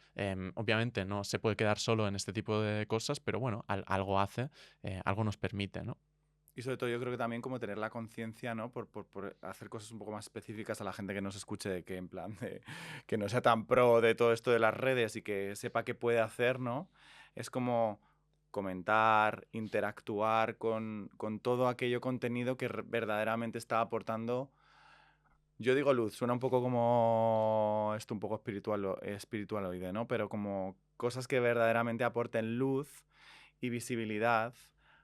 Obviamente no se puede quedar solo en este tipo de cosas, pero bueno, algo hace, algo nos permite, ¿no? Y sobre todo yo creo que también como tener la conciencia, ¿no? Por hacer cosas un poco más específicas a la gente que nos escuche, de que en plan, que no sea tan pro de todo esto de las redes y que sepa qué puede hacer, ¿no? Es como comentar, interactuar con todo aquello contenido que verdaderamente está aportando. Yo digo luz, suena un poco como esto un poco espiritualoide, ¿no? Pero como cosas que verdaderamente aporten luz y visibilidad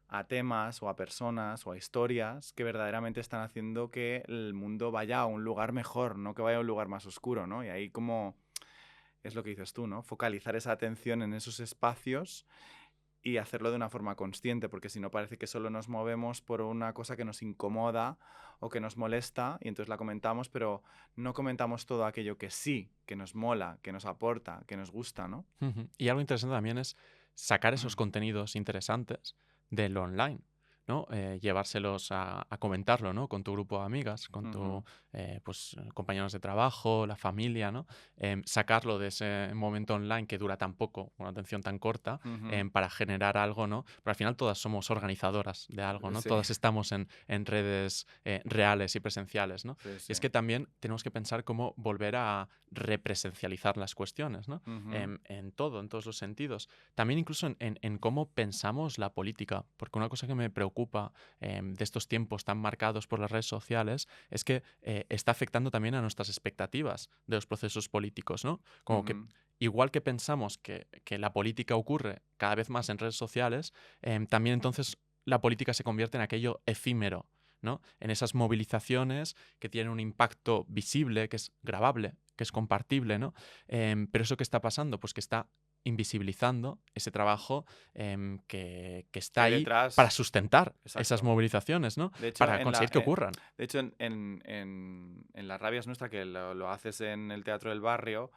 a temas o a personas o a historias que verdaderamente están haciendo que el mundo vaya a un lugar mejor, no que vaya a un lugar más oscuro, ¿no? Y ahí como es lo que dices tú, ¿no? Focalizar esa atención en esos espacios y hacerlo de una forma consciente, porque si no parece que solo nos movemos por una cosa que nos incomoda o que nos molesta y entonces la comentamos, pero no comentamos todo aquello que sí, que nos mola, que nos aporta, que nos gusta, ¿no? Ujú. Y algo interesante también es sacar esos contenidos interesantes de lo online, ¿no? Llevárselos a comentarlo, ¿no? Con tu grupo de amigas, con tu pues, compañeros de trabajo, la familia, ¿no? Sacarlo de ese momento online que dura tan poco, una atención tan corta, para generar algo, ¿no? Pero al final todas somos organizadoras de algo, ¿no? Sí, Todas estamos en redes reales y presenciales, ¿no? sí, Y sí. es que también tenemos que pensar cómo volver a represencializar las cuestiones, ¿no? En todo, en todos los sentidos. También incluso en cómo pensamos la política, porque una cosa que me preocupa de estos tiempos tan marcados por las redes sociales es que está afectando también a nuestras expectativas de los procesos políticos, ¿no? Como que igual que pensamos que la política ocurre cada vez más en redes sociales, también entonces la política se convierte en aquello efímero, ¿no? En esas movilizaciones que tienen un impacto visible, que es grabable, que es compartible, ¿no? Pero eso que está pasando, pues que está invisibilizando ese trabajo que ¿Qué está hay ahí para detrás? sustentar esas Exacto. movilizaciones, ¿no? De hecho, Para conseguir que ocurran. de hecho en Las rabias nuestra, que lo haces en el Teatro del Barrio,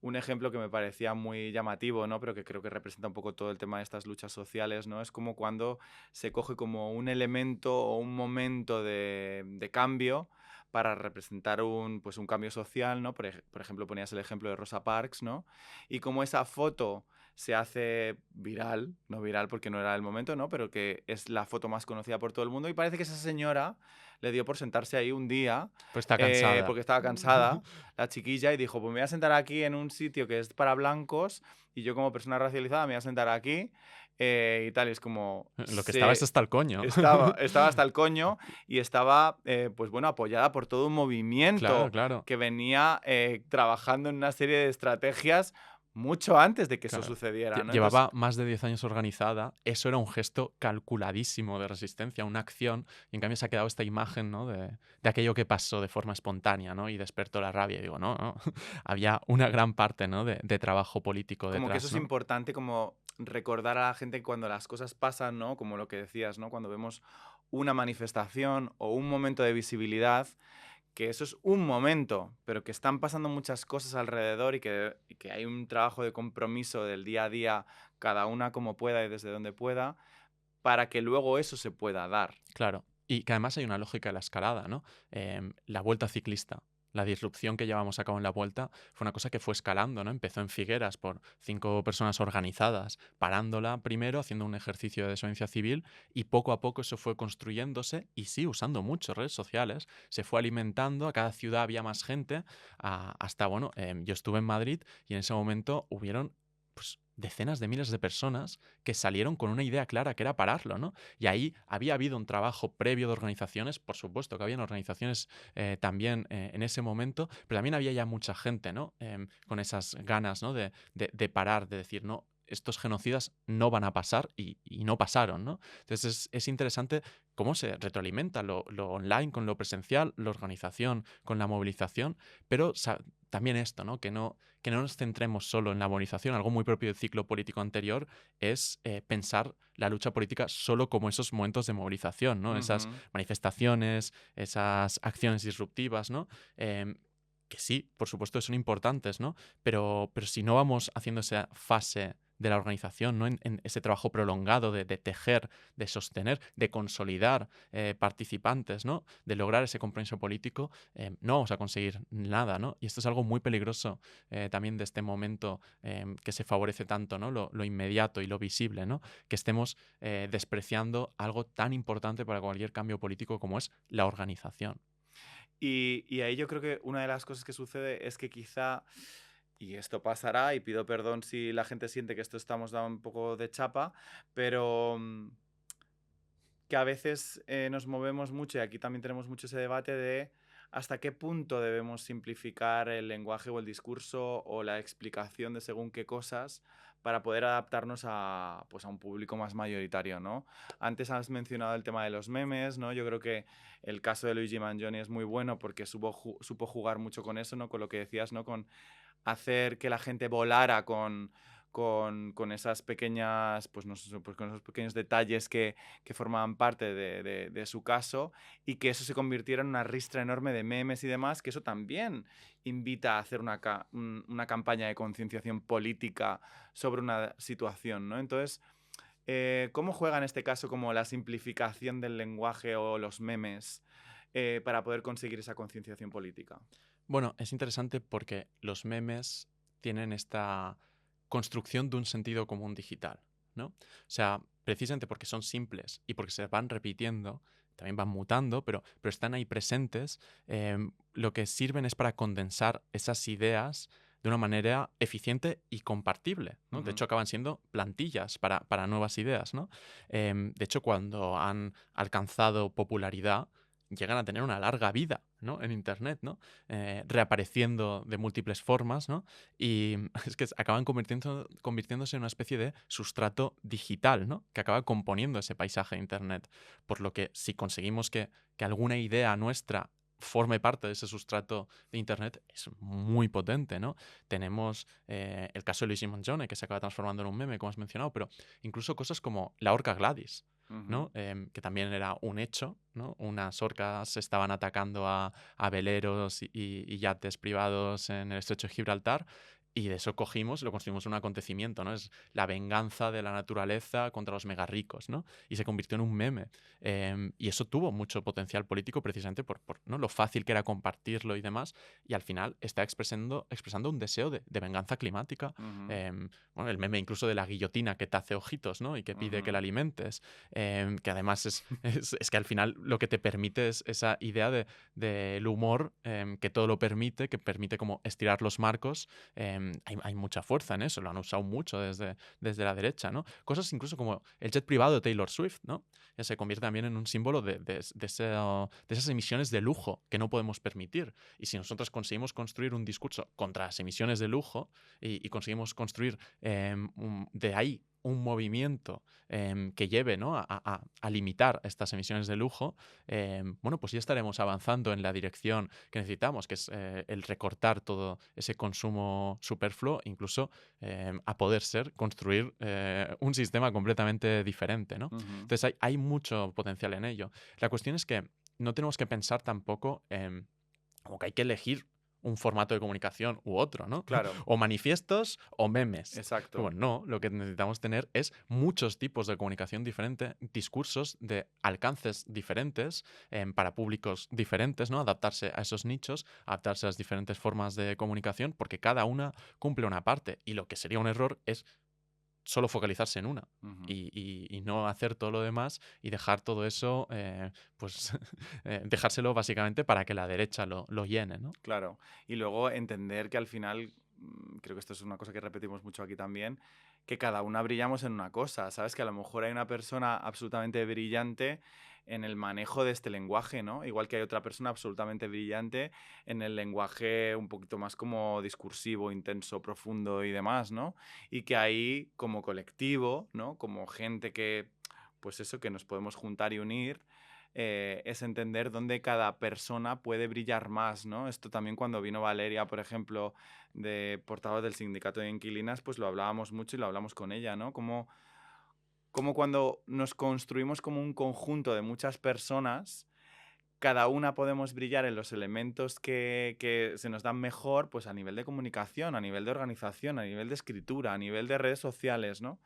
un ejemplo que me parecía muy llamativo, ¿no? Pero que creo que representa un poco todo el tema de estas luchas sociales, ¿no? Es como cuando se coge como un elemento o un momento de cambio para representar pues un cambio social, ¿no? Por ejemplo, ponías el ejemplo de Rosa Parks, ¿no? Y cómo esa foto se hace viral, no viral porque no era el momento, ¿no? Pero que es la foto más conocida por todo el mundo y parece que esa señora le dio por sentarse ahí un día Pues está cansada. porque estaba cansada la chiquilla y dijo, pues me voy a sentar aquí en un sitio que es para blancos y yo como persona racializada me voy a sentar aquí y tal. Y es como, Lo que estaba es hasta el coño. estaba hasta el coño y estaba, pues bueno, apoyada por todo un Claro, movimiento claro. que venía trabajando en una serie de estrategias mucho antes de que eso Claro. sucediera, ¿no? Entonces, Llevaba más de 10 años organizada. Eso era un gesto calculadísimo de resistencia, una acción. Y en cambio se ha quedado esta imagen, ¿no? de aquello que pasó de forma espontánea, ¿no? Y despertó la rabia. Y digo, no, no. Había una gran parte, ¿no? de trabajo político como que eso detrás, es ¿no? importante, como recordar a la gente cuando las cosas pasan, ¿no? Como lo que decías, ¿no? Cuando vemos una manifestación o un momento de visibilidad, que eso es un momento, pero que están pasando muchas cosas alrededor y que hay un trabajo de compromiso del día a día, cada una como pueda y desde donde pueda, para que luego eso se pueda dar. Claro. Y que además hay una lógica de la escalada, ¿no? La vuelta ciclista. La disrupción que llevamos a cabo en la vuelta fue una cosa que fue escalando, ¿no? Empezó en Figueras por 5 personas organizadas, parándola primero, haciendo un ejercicio de desobediencia civil, y poco a poco eso fue construyéndose y sí, usando mucho redes sociales, se fue alimentando, a cada ciudad había más gente, hasta, bueno, yo estuve en Madrid y en ese momento hubieron pues, decenas de miles de personas que salieron con una idea clara que era pararlo, ¿no? Y ahí había habido un trabajo previo de organizaciones, por supuesto que habían organizaciones también en ese momento, pero también había ya mucha gente, ¿no? Con esas ganas, ¿no? De parar, de decir, no, estos genocidas no van a pasar y no pasaron, ¿no? Entonces es interesante cómo se retroalimenta lo online con lo presencial, la organización con la movilización, pero también esto, ¿no? Que no nos centremos solo en la movilización. Algo muy propio del ciclo político anterior es pensar la lucha política solo como esos momentos de movilización, ¿no? Esas Ujú. manifestaciones, esas acciones disruptivas, ¿no? Que sí, por supuesto, son importantes, ¿no? Pero si no vamos haciendo esa fase de la organización, ¿no? En ese trabajo prolongado de tejer, de sostener, de consolidar participantes, ¿no? De lograr ese compromiso político, no vamos a conseguir nada, ¿no? Y esto es algo muy peligroso también de este momento que se favorece tanto, ¿no? Lo inmediato y lo visible, ¿no? Que estemos despreciando algo tan importante para cualquier cambio político como es la organización. Y ahí yo creo que una de las cosas que sucede es que quizá, y esto pasará, y pido perdón si la gente siente que esto estamos dando un poco de chapa, pero que a veces nos movemos mucho, y aquí también tenemos mucho ese debate de hasta qué punto debemos simplificar el lenguaje o el discurso o la explicación de según qué cosas para poder adaptarnos a, pues, a un público más mayoritario, ¿no? Antes has mencionado el tema de los memes, ¿no? Yo creo que el caso de Luigi Mangione es muy bueno porque supo jugar mucho con eso, ¿no? Con lo que decías, ¿no? Con hacer que la gente volara con esas pequeñas, pues no sé, pues con esos pequeños detalles que formaban parte de su caso, y que eso se convirtiera en una ristra enorme de memes y demás, que eso también invita a hacer una campaña de concienciación política sobre una situación, ¿no? Entonces, ¿cómo juega en este caso como la simplificación del lenguaje o los memes para poder conseguir esa concienciación política? Bueno, es interesante porque los memes tienen esta construcción de un sentido común digital, ¿no? O sea, precisamente porque son simples y porque se van repitiendo, también van mutando, pero están ahí presentes, lo que sirven es para condensar esas ideas de una manera eficiente y compartible, ¿no? De Ujú. hecho, acaban siendo plantillas para nuevas ideas, ¿no? De hecho, cuando han alcanzado popularidad, llegan a tener una larga vida, ¿no? En Internet, ¿no? Reapareciendo de múltiples formas, ¿no? Y es que acaban convirtiéndose en una especie de sustrato digital, ¿no? Que acaba componiendo ese paisaje de Internet. Por lo que si conseguimos que alguna idea nuestra forme parte de ese sustrato de Internet, es muy potente, ¿no? Tenemos el caso de Luigi Mangione, que se acaba transformando en un meme, como has mencionado, pero incluso cosas como la orca Gladys, Ujú. ¿no? Que también era un hecho, ¿no? Unas orcas estaban atacando a veleros y yates privados en el estrecho de Gibraltar. Y de eso cogimos, lo construimos en un acontecimiento, ¿no? Es la venganza de la naturaleza contra los mega ricos, ¿no? Y se convirtió en un meme. Y eso tuvo mucho potencial político precisamente por, ¿no? Lo fácil que era compartirlo y demás. Y al final está expresando un deseo de venganza climática. Ujú. Bueno, el meme incluso de la guillotina que te hace ojitos, ¿no? Y que pide que la Ujú. alimentes. Que además es que al final lo que te permite es esa idea del humor que todo lo permite, que permite como estirar los marcos. Hay mucha fuerza en eso, lo han usado mucho desde la derecha, ¿no? Cosas incluso como el jet privado de Taylor Swift, ¿no? Que se convierte también en un símbolo de esas emisiones de lujo que no podemos permitir. Y si nosotros conseguimos construir un discurso contra las emisiones de lujo y conseguimos construir de ahí un movimiento que lleve, ¿no? a limitar estas emisiones de lujo, bueno, pues ya estaremos avanzando en la dirección que necesitamos, que es el recortar todo ese consumo superfluo, incluso a poder ser construir un sistema completamente diferente, ¿no? Ujú. Entonces hay mucho potencial en ello. La cuestión es que no tenemos que pensar tampoco como que hay que elegir un formato de comunicación u otro, ¿no? Claro, O manifiestos o memes. Como exacto. no, lo que necesitamos tener es muchos tipos de comunicación diferente, discursos de alcances diferentes para públicos diferentes, ¿no? Adaptarse a esos nichos, adaptarse a las diferentes formas de comunicación, porque cada una cumple una parte. Y lo que sería un error es solo focalizarse en una Ujú. y no hacer todo lo demás y dejar todo eso, pues dejárselo básicamente para que la derecha lo llene, ¿no? Claro. Y luego entender que al final creo que esto es una cosa que repetimos mucho aquí también, que cada una brillamos en una cosa, ¿sabes? Que a lo mejor hay una persona absolutamente brillante en el manejo de este lenguaje, ¿no? Igual que hay otra persona absolutamente brillante en el lenguaje un poquito más como discursivo, intenso, profundo y demás, ¿no? Y que ahí como colectivo, ¿no? Como gente que, pues eso, que nos podemos juntar y unir, es entender dónde cada persona puede brillar más, ¿no? Esto también cuando vino Valeria, por ejemplo, de portavoz del sindicato de inquilinas, pues lo hablábamos mucho y lo hablamos con ella, ¿no? Como cuando nos construimos como un conjunto de muchas personas, cada una podemos brillar en los elementos que se nos dan mejor, pues a nivel de comunicación, a nivel de organización, a nivel de escritura, a nivel de redes sociales, ¿no?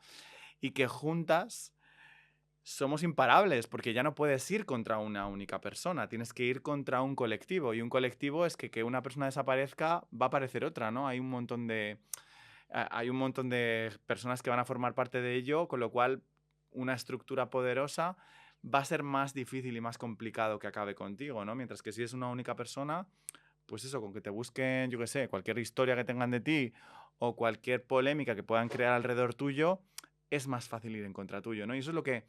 Y que juntas somos imparables, porque ya no puedes ir contra una única persona, tienes que ir contra un colectivo, y un colectivo es que una persona desaparezca va a aparecer otra, ¿no? Hay un montón de personas que van a formar parte de ello, con lo cual una estructura poderosa va a ser más difícil y más complicado que acabe contigo, ¿no? Mientras que si es una única persona, pues eso, con que te busquen, yo qué sé, cualquier historia que tengan de ti o cualquier polémica que puedan crear alrededor tuyo, es más fácil ir en contra tuyo, ¿no? Y eso es lo que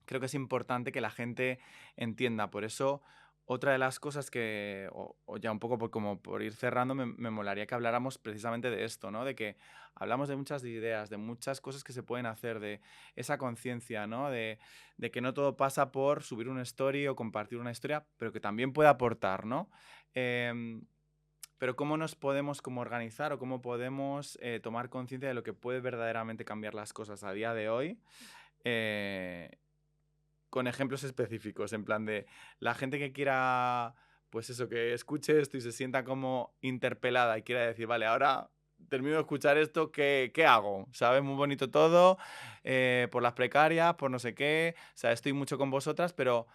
creo que es importante que la gente entienda. Por eso, otra de las cosas que, o ya un poco como por ir cerrando, me molaría que habláramos precisamente de esto, ¿no? De que hablamos de muchas ideas, de muchas cosas que se pueden hacer, de esa conciencia, ¿no? De que no todo pasa por subir una story o compartir una historia, pero que también puede aportar, ¿no? Em, pero cómo nos podemos como organizar o cómo podemos tomar conciencia de lo que puede verdaderamente cambiar las cosas a día de hoy. eh, con ejemplos específicos, en plan de la gente que quiera, pues eso, que escuche esto y se sienta como interpelada y quiera decir, vale, ahora termino de escuchar esto, ¿qué hago? ¿Sabes? Muy bonito todo, por las precarias, por no sé qué, o sea, estoy mucho con vosotras, pero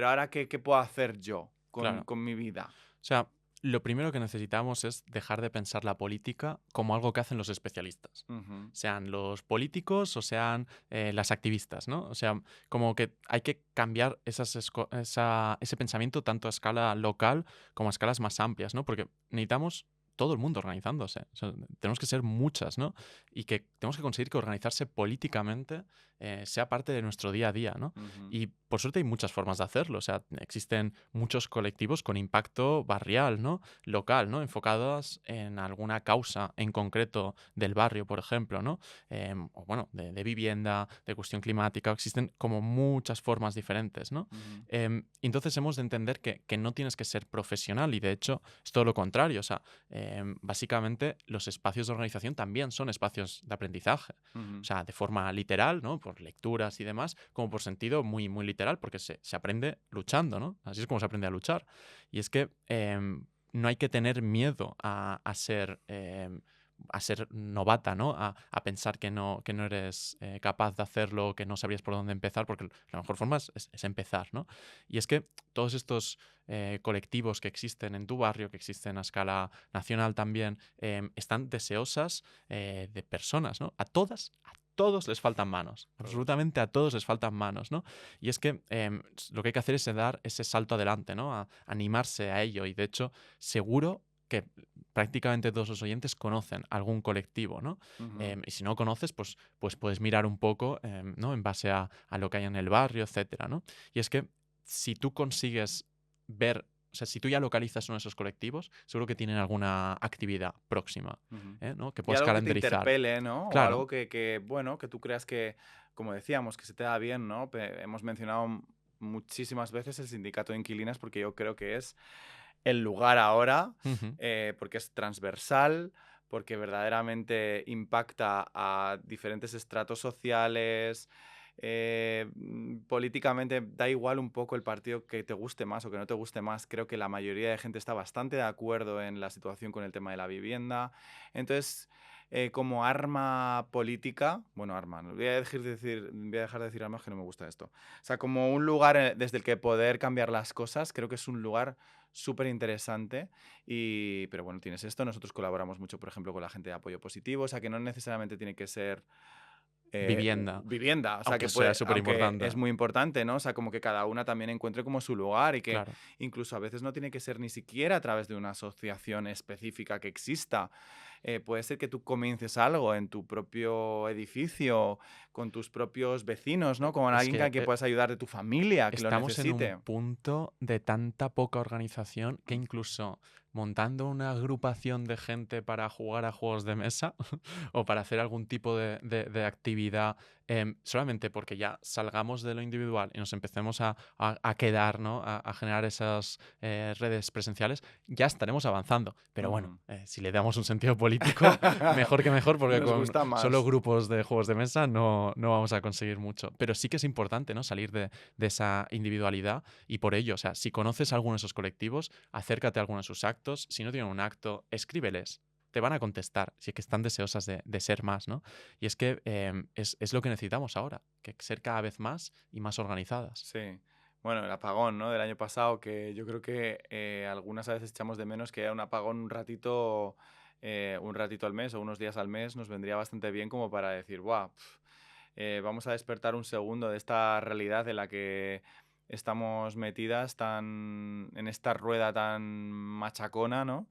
ahora, ¿qué puedo hacer yo Claro. con mi vida? O sea, lo primero que necesitamos es dejar de pensar la política como algo que hacen los especialistas. Ujú, Sean los políticos o sean las activistas, ¿no? O sea, como que hay que cambiar ese pensamiento tanto a escala local como a escalas más amplias, ¿no? Porque necesitamos todo el mundo organizándose. O sea, tenemos que ser muchas, ¿no? Y que tenemos que conseguir que organizarse políticamente sea parte de nuestro día a día, ¿no? ujú, Y por suerte hay muchas formas de hacerlo. O sea, existen muchos colectivos con impacto barrial, ¿no? Local, ¿no? Enfocados en alguna causa en concreto del barrio, por ejemplo, ¿no? O bueno, de vivienda, de cuestión climática. Existen como muchas formas diferentes, ¿no? ujú, Entonces hemos de entender que no tienes que ser profesional y de hecho es todo lo contrario. O sea, básicamente los espacios de organización también son espacios de aprendizaje. O ujú. sea, de forma literal, ¿no? Por lecturas y demás, como por sentido muy, muy literal, porque se aprende luchando, ¿no? Así es como se aprende a luchar. Y es que no hay que tener miedo a ser novata, ¿no? A pensar que no eres capaz de hacerlo, que no sabrías por dónde empezar, porque la mejor forma es empezar, ¿no? Y es que todos estos colectivos que existen en tu barrio, que existen a escala nacional también, están deseosas de personas, ¿no? A todos les faltan manos, Todos. absolutamente a todos les faltan manos, ¿no? Y es que lo que hay que hacer es dar ese salto adelante, ¿no? A animarse a ello y de hecho seguro que prácticamente todos los oyentes conocen algún colectivo, ¿no? Ujú. Y si no conoces, pues puedes mirar un poco, ¿no? En base a lo que hay en el barrio, etcétera, ¿no? Y es que si tú consigues ver, o sea, si tú ya localizas uno de esos colectivos, seguro que tienen alguna actividad próxima, Ujú. ¿no? Que Y puedas algo que te calendarizar. interpele, ¿no? O Claro. algo bueno, que tú creas que, como decíamos, que se te da bien, ¿no? Hemos mencionado muchísimas veces el sindicato de inquilinas porque yo creo que es el lugar ahora, Ujú. porque es transversal, porque verdaderamente impacta a diferentes estratos sociales. Políticamente da igual un poco el partido que te guste más o que no te guste más. Creo que la mayoría de gente está bastante de acuerdo en la situación con el tema de la vivienda. Entonces, como arma política, bueno, arma, no, voy a dejar de decir armas que no me gusta esto. O sea, como un lugar desde el que poder cambiar las cosas, creo que es un lugar súper interesante. Pero bueno, tienes esto. Nosotros colaboramos mucho, por ejemplo, con la gente de apoyo positivo, o sea, que no necesariamente tiene que ser Vivienda, vivienda, o sea, aunque sea súper aunque importante. es muy importante, ¿no? O sea, como que cada una también encuentre como su lugar y que Claro. incluso a veces no tiene que ser ni siquiera a través de una asociación específica que exista. puede ser que tú comiences algo en tu propio edificio, con tus propios vecinos, ¿no? Con Es alguien que a quien puedas ayudar de tu familia que lo estamos en un necesite. punto de tanta poca organización que incluso montando una agrupación de gente para jugar a juegos de mesa o para hacer algún tipo de actividad, solamente porque ya salgamos de lo individual y nos empecemos a quedar, ¿no? A generar esas redes presenciales, ya estaremos avanzando. Pero bueno, Ujú. si le damos un sentido político, mejor que mejor, porque Nos con gusta solo más. grupos de juegos de mesa no vamos a conseguir mucho. Pero sí que es importante, ¿no? Salir de esa individualidad y por ello, o sea, si conoces a alguno de esos colectivos, acércate a alguno de sus actos. Si no tienen un acto, escríbeles. Te van a contestar, si es que están deseosas de ser más, ¿no? Y es que es lo que necesitamos ahora, que ser cada vez más y más organizadas. Sí. Bueno, el apagón, ¿no? Del año pasado, que yo creo que algunas veces echamos de menos que haya un apagón un ratito al mes o unos días al mes nos vendría bastante bien como para decir, ¡buah! Vamos a despertar un segundo de esta realidad en la que estamos metidas en esta rueda tan machacona, ¿no?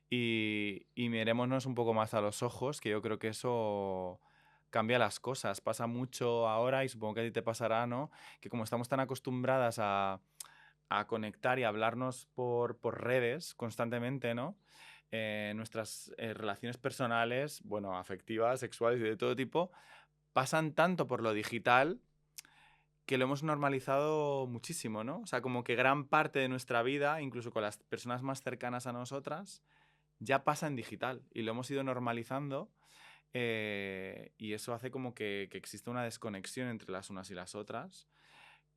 Y mirémonos un poco más a los ojos, que yo creo que eso cambia las cosas. Pasa mucho ahora y supongo que a ti te pasará, ¿no? Que como estamos tan acostumbradas a conectar y a hablarnos por redes constantemente, ¿no? Nuestras relaciones personales, bueno, afectivas, sexuales y de todo tipo, pasan tanto por lo digital que lo hemos normalizado muchísimo, ¿no? O sea, como que gran parte de nuestra vida, incluso con las personas más cercanas a nosotras, ya pasa en digital y lo hemos ido normalizando y eso hace como que existe una desconexión entre las unas y las otras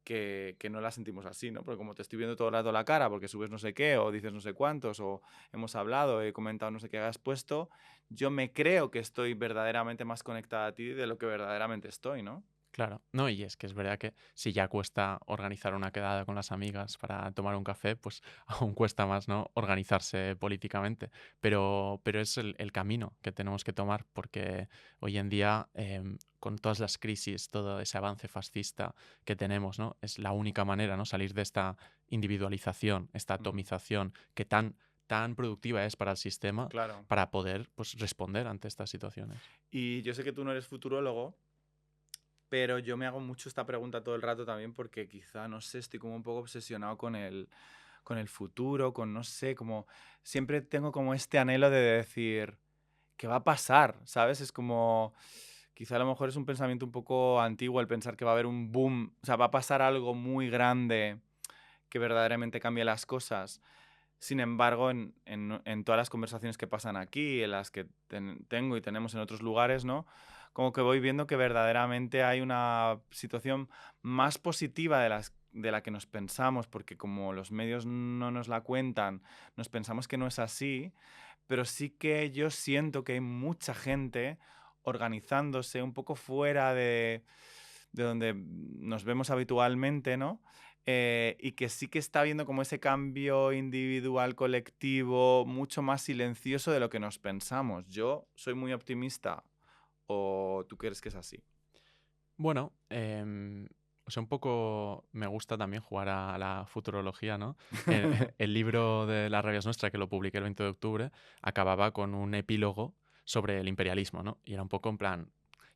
que no la sentimos así, ¿no? Porque como te estoy viendo todo el rato la cara porque subes no sé qué o dices no sé cuántos o hemos hablado, he comentado no sé qué has puesto, yo me creo que estoy verdaderamente más conectada a ti de lo que verdaderamente estoy, ¿no? Claro, no, y es que es verdad que si ya cuesta organizar una quedada con las amigas para tomar un café, pues aún cuesta más, ¿no? Organizarse políticamente. Pero es el camino que tenemos que tomar, porque hoy en día, con todas las crisis, todo ese avance fascista que tenemos, ¿no? Es la única manera, ¿no? Salir de esta individualización, esta Ujú. atomización que tan productiva es para el sistema Claro. para poder, pues, responder ante estas situaciones. Y yo sé que tú no eres futurólogo, pero yo me hago mucho esta pregunta todo el rato también porque quizá, no sé, estoy como un poco obsesionado con el futuro, con, no sé, como siempre tengo como este anhelo de decir, ¿qué va a pasar? ¿Sabes? Es como, quizá a lo mejor es un pensamiento un poco antiguo el pensar que va a haber un boom, o sea, va a pasar algo muy grande que verdaderamente cambie las cosas. Sin embargo, en todas las conversaciones que pasan aquí, en las que tengo y tenemos en otros lugares, ¿no? Como que voy viendo que verdaderamente hay una situación más positiva de la que nos pensamos, porque como los medios no nos la cuentan, nos pensamos que no es así, pero sí que yo siento que hay mucha gente organizándose un poco fuera de donde nos vemos habitualmente, ¿no? Y que sí que está habiendo como ese cambio individual, colectivo, mucho más silencioso de lo que nos pensamos. Yo soy muy optimista, ¿o tú crees que es así? Bueno, o sea, un poco me gusta también jugar a la futurología, ¿no? El libro de La rabia es nuestra, que lo publiqué el 20 de octubre, acababa con un epílogo sobre el imperialismo, ¿no? Y era un poco en plan,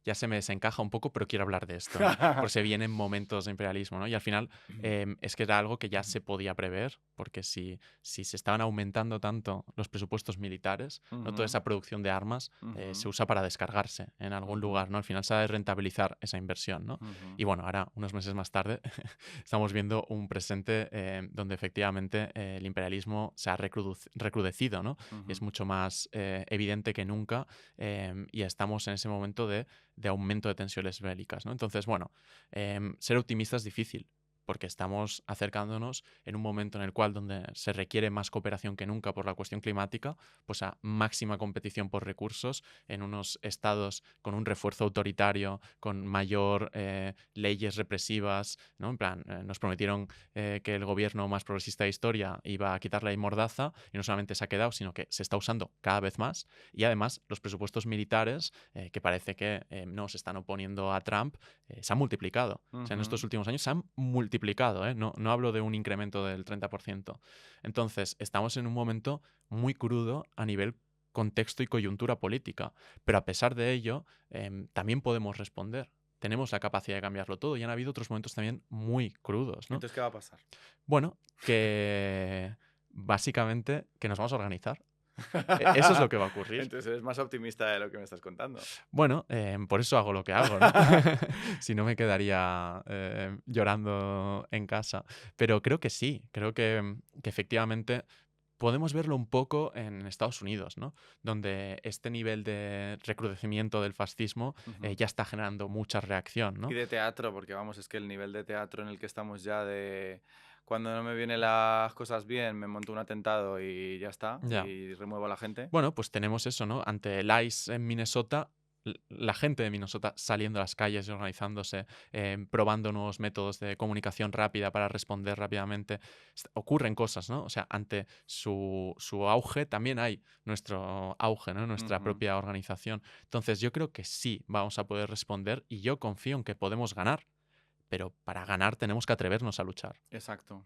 ya se me desencaja un poco, pero quiero hablar de esto, ¿no? Porque se vienen momentos de imperialismo, ¿no? Y al final es que era algo que ya se podía prever, porque si se estaban aumentando tanto los presupuestos militares, ¿no? Toda Ujú, esa producción de armas se ujú, usa para descargarse en algún ujú, lugar, ¿no? Al final se ha de rentabilizar esa inversión, ¿no? ujú, Y bueno, ahora, unos meses más tarde, estamos viendo un presente donde efectivamente el imperialismo se ha recrudecido, ¿no? Y es ujú. mucho más evidente que nunca y estamos en ese momento de aumento de tensiones bélicas, ¿no? Entonces, bueno, ser optimista es difícil porque estamos acercándonos en un momento en el cual donde se requiere más cooperación que nunca por la cuestión climática, pues a máxima competición por recursos en unos estados con un refuerzo autoritario, con mayor leyes represivas, ¿no? En plan, nos prometieron que el gobierno más progresista de historia iba a quitar la ley Mordaza y no solamente se ha quedado, sino que se está usando cada vez más y además los presupuestos militares, que parece que no se están oponiendo a Trump, se han multiplicado. O sea, en estos Ujú. últimos años se han multiplicado, ¿eh? No hablo de un incremento del 30%. Entonces, estamos en un momento muy crudo a nivel contexto y coyuntura política. Pero a pesar de ello, también podemos responder. Tenemos la capacidad de cambiarlo todo y han habido otros momentos también muy crudos, ¿no? Entonces, ¿qué va a pasar? Bueno, que básicamente que nos vamos a organizar. Eso es lo que va a ocurrir. Entonces eres más optimista de lo que me estás contando. Bueno, por eso hago lo que hago, ¿no? Si no me quedaría llorando en casa. Pero creo que sí, creo que efectivamente podemos verlo un poco en Estados Unidos, ¿no? Donde este nivel de recrudecimiento del fascismo ya está generando mucha reacción, ¿no? Y de teatro, porque vamos, es que el nivel de teatro en el que estamos ya de... Cuando no me vienen las cosas bien, me monto un atentado y ya está, Ya. y remuevo a la gente. Bueno, pues tenemos eso, ¿no? Ante el ICE en Minnesota, la gente de Minnesota saliendo a las calles y organizándose, probando nuevos métodos de comunicación rápida para responder rápidamente. Ocurren cosas, ¿no? O sea, ante su auge también hay nuestro auge, ¿no? Nuestra propia organización. Entonces yo creo que sí vamos a poder responder y yo confío en que podemos ganar. Pero para ganar tenemos que atrevernos a luchar. Exacto.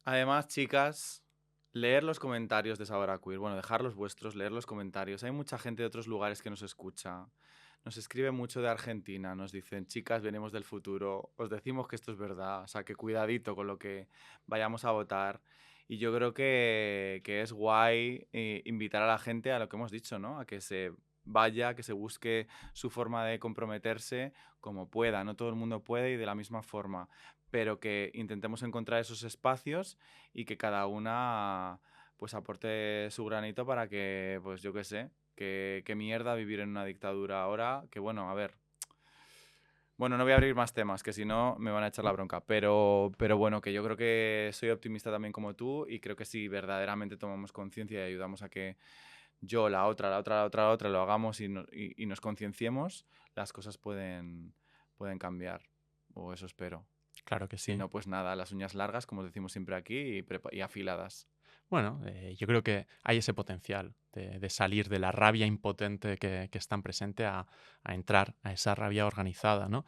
Además, chicas, leer los comentarios de Sabor a Queer, bueno, dejar los vuestros, leer los comentarios. Hay mucha gente de otros lugares que nos escucha. Nos escribe mucho de Argentina, nos dicen, chicas, venimos del futuro, os decimos que esto es verdad, o sea, que cuidadito con lo que vayamos a votar. Y yo creo que es guay invitar a la gente a lo que hemos dicho, ¿no? A que se vaya, que se busque su forma de comprometerse como pueda. No todo el mundo puede y de la misma forma, pero que intentemos encontrar esos espacios y que cada una pues aporte su granito para que, pues yo qué sé, que mierda vivir en una dictadura ahora, que bueno, a ver. Bueno, no voy a abrir más temas, que si no me van a echar la bronca, pero bueno, que yo creo que soy optimista también como tú y creo que si verdaderamente tomamos conciencia y ayudamos a que yo, la otra, lo hagamos y nos concienciemos, las cosas pueden cambiar, o eso espero. Claro que sí. Si no, pues nada, las uñas largas, como decimos siempre aquí, y afiladas. Bueno, yo creo que hay ese potencial de salir de la rabia impotente que es tan presente a entrar a esa rabia organizada, ¿no?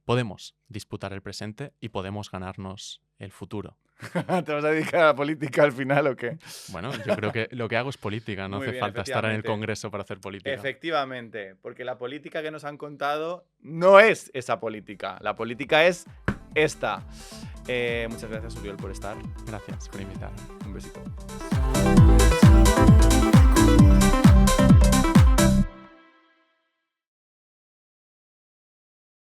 Podemos disputar el presente y podemos ganarnos el futuro. ¿Te vas a dedicar a la política al final o qué? Bueno, yo creo que lo que hago es política, no Muy hace bien, falta estar en el efectivamente. Congreso para hacer política. Efectivamente, porque la política que nos han contado no es esa política. La política es esta. Muchas gracias, Uriol, por estar. Gracias por invitarme. Un besito.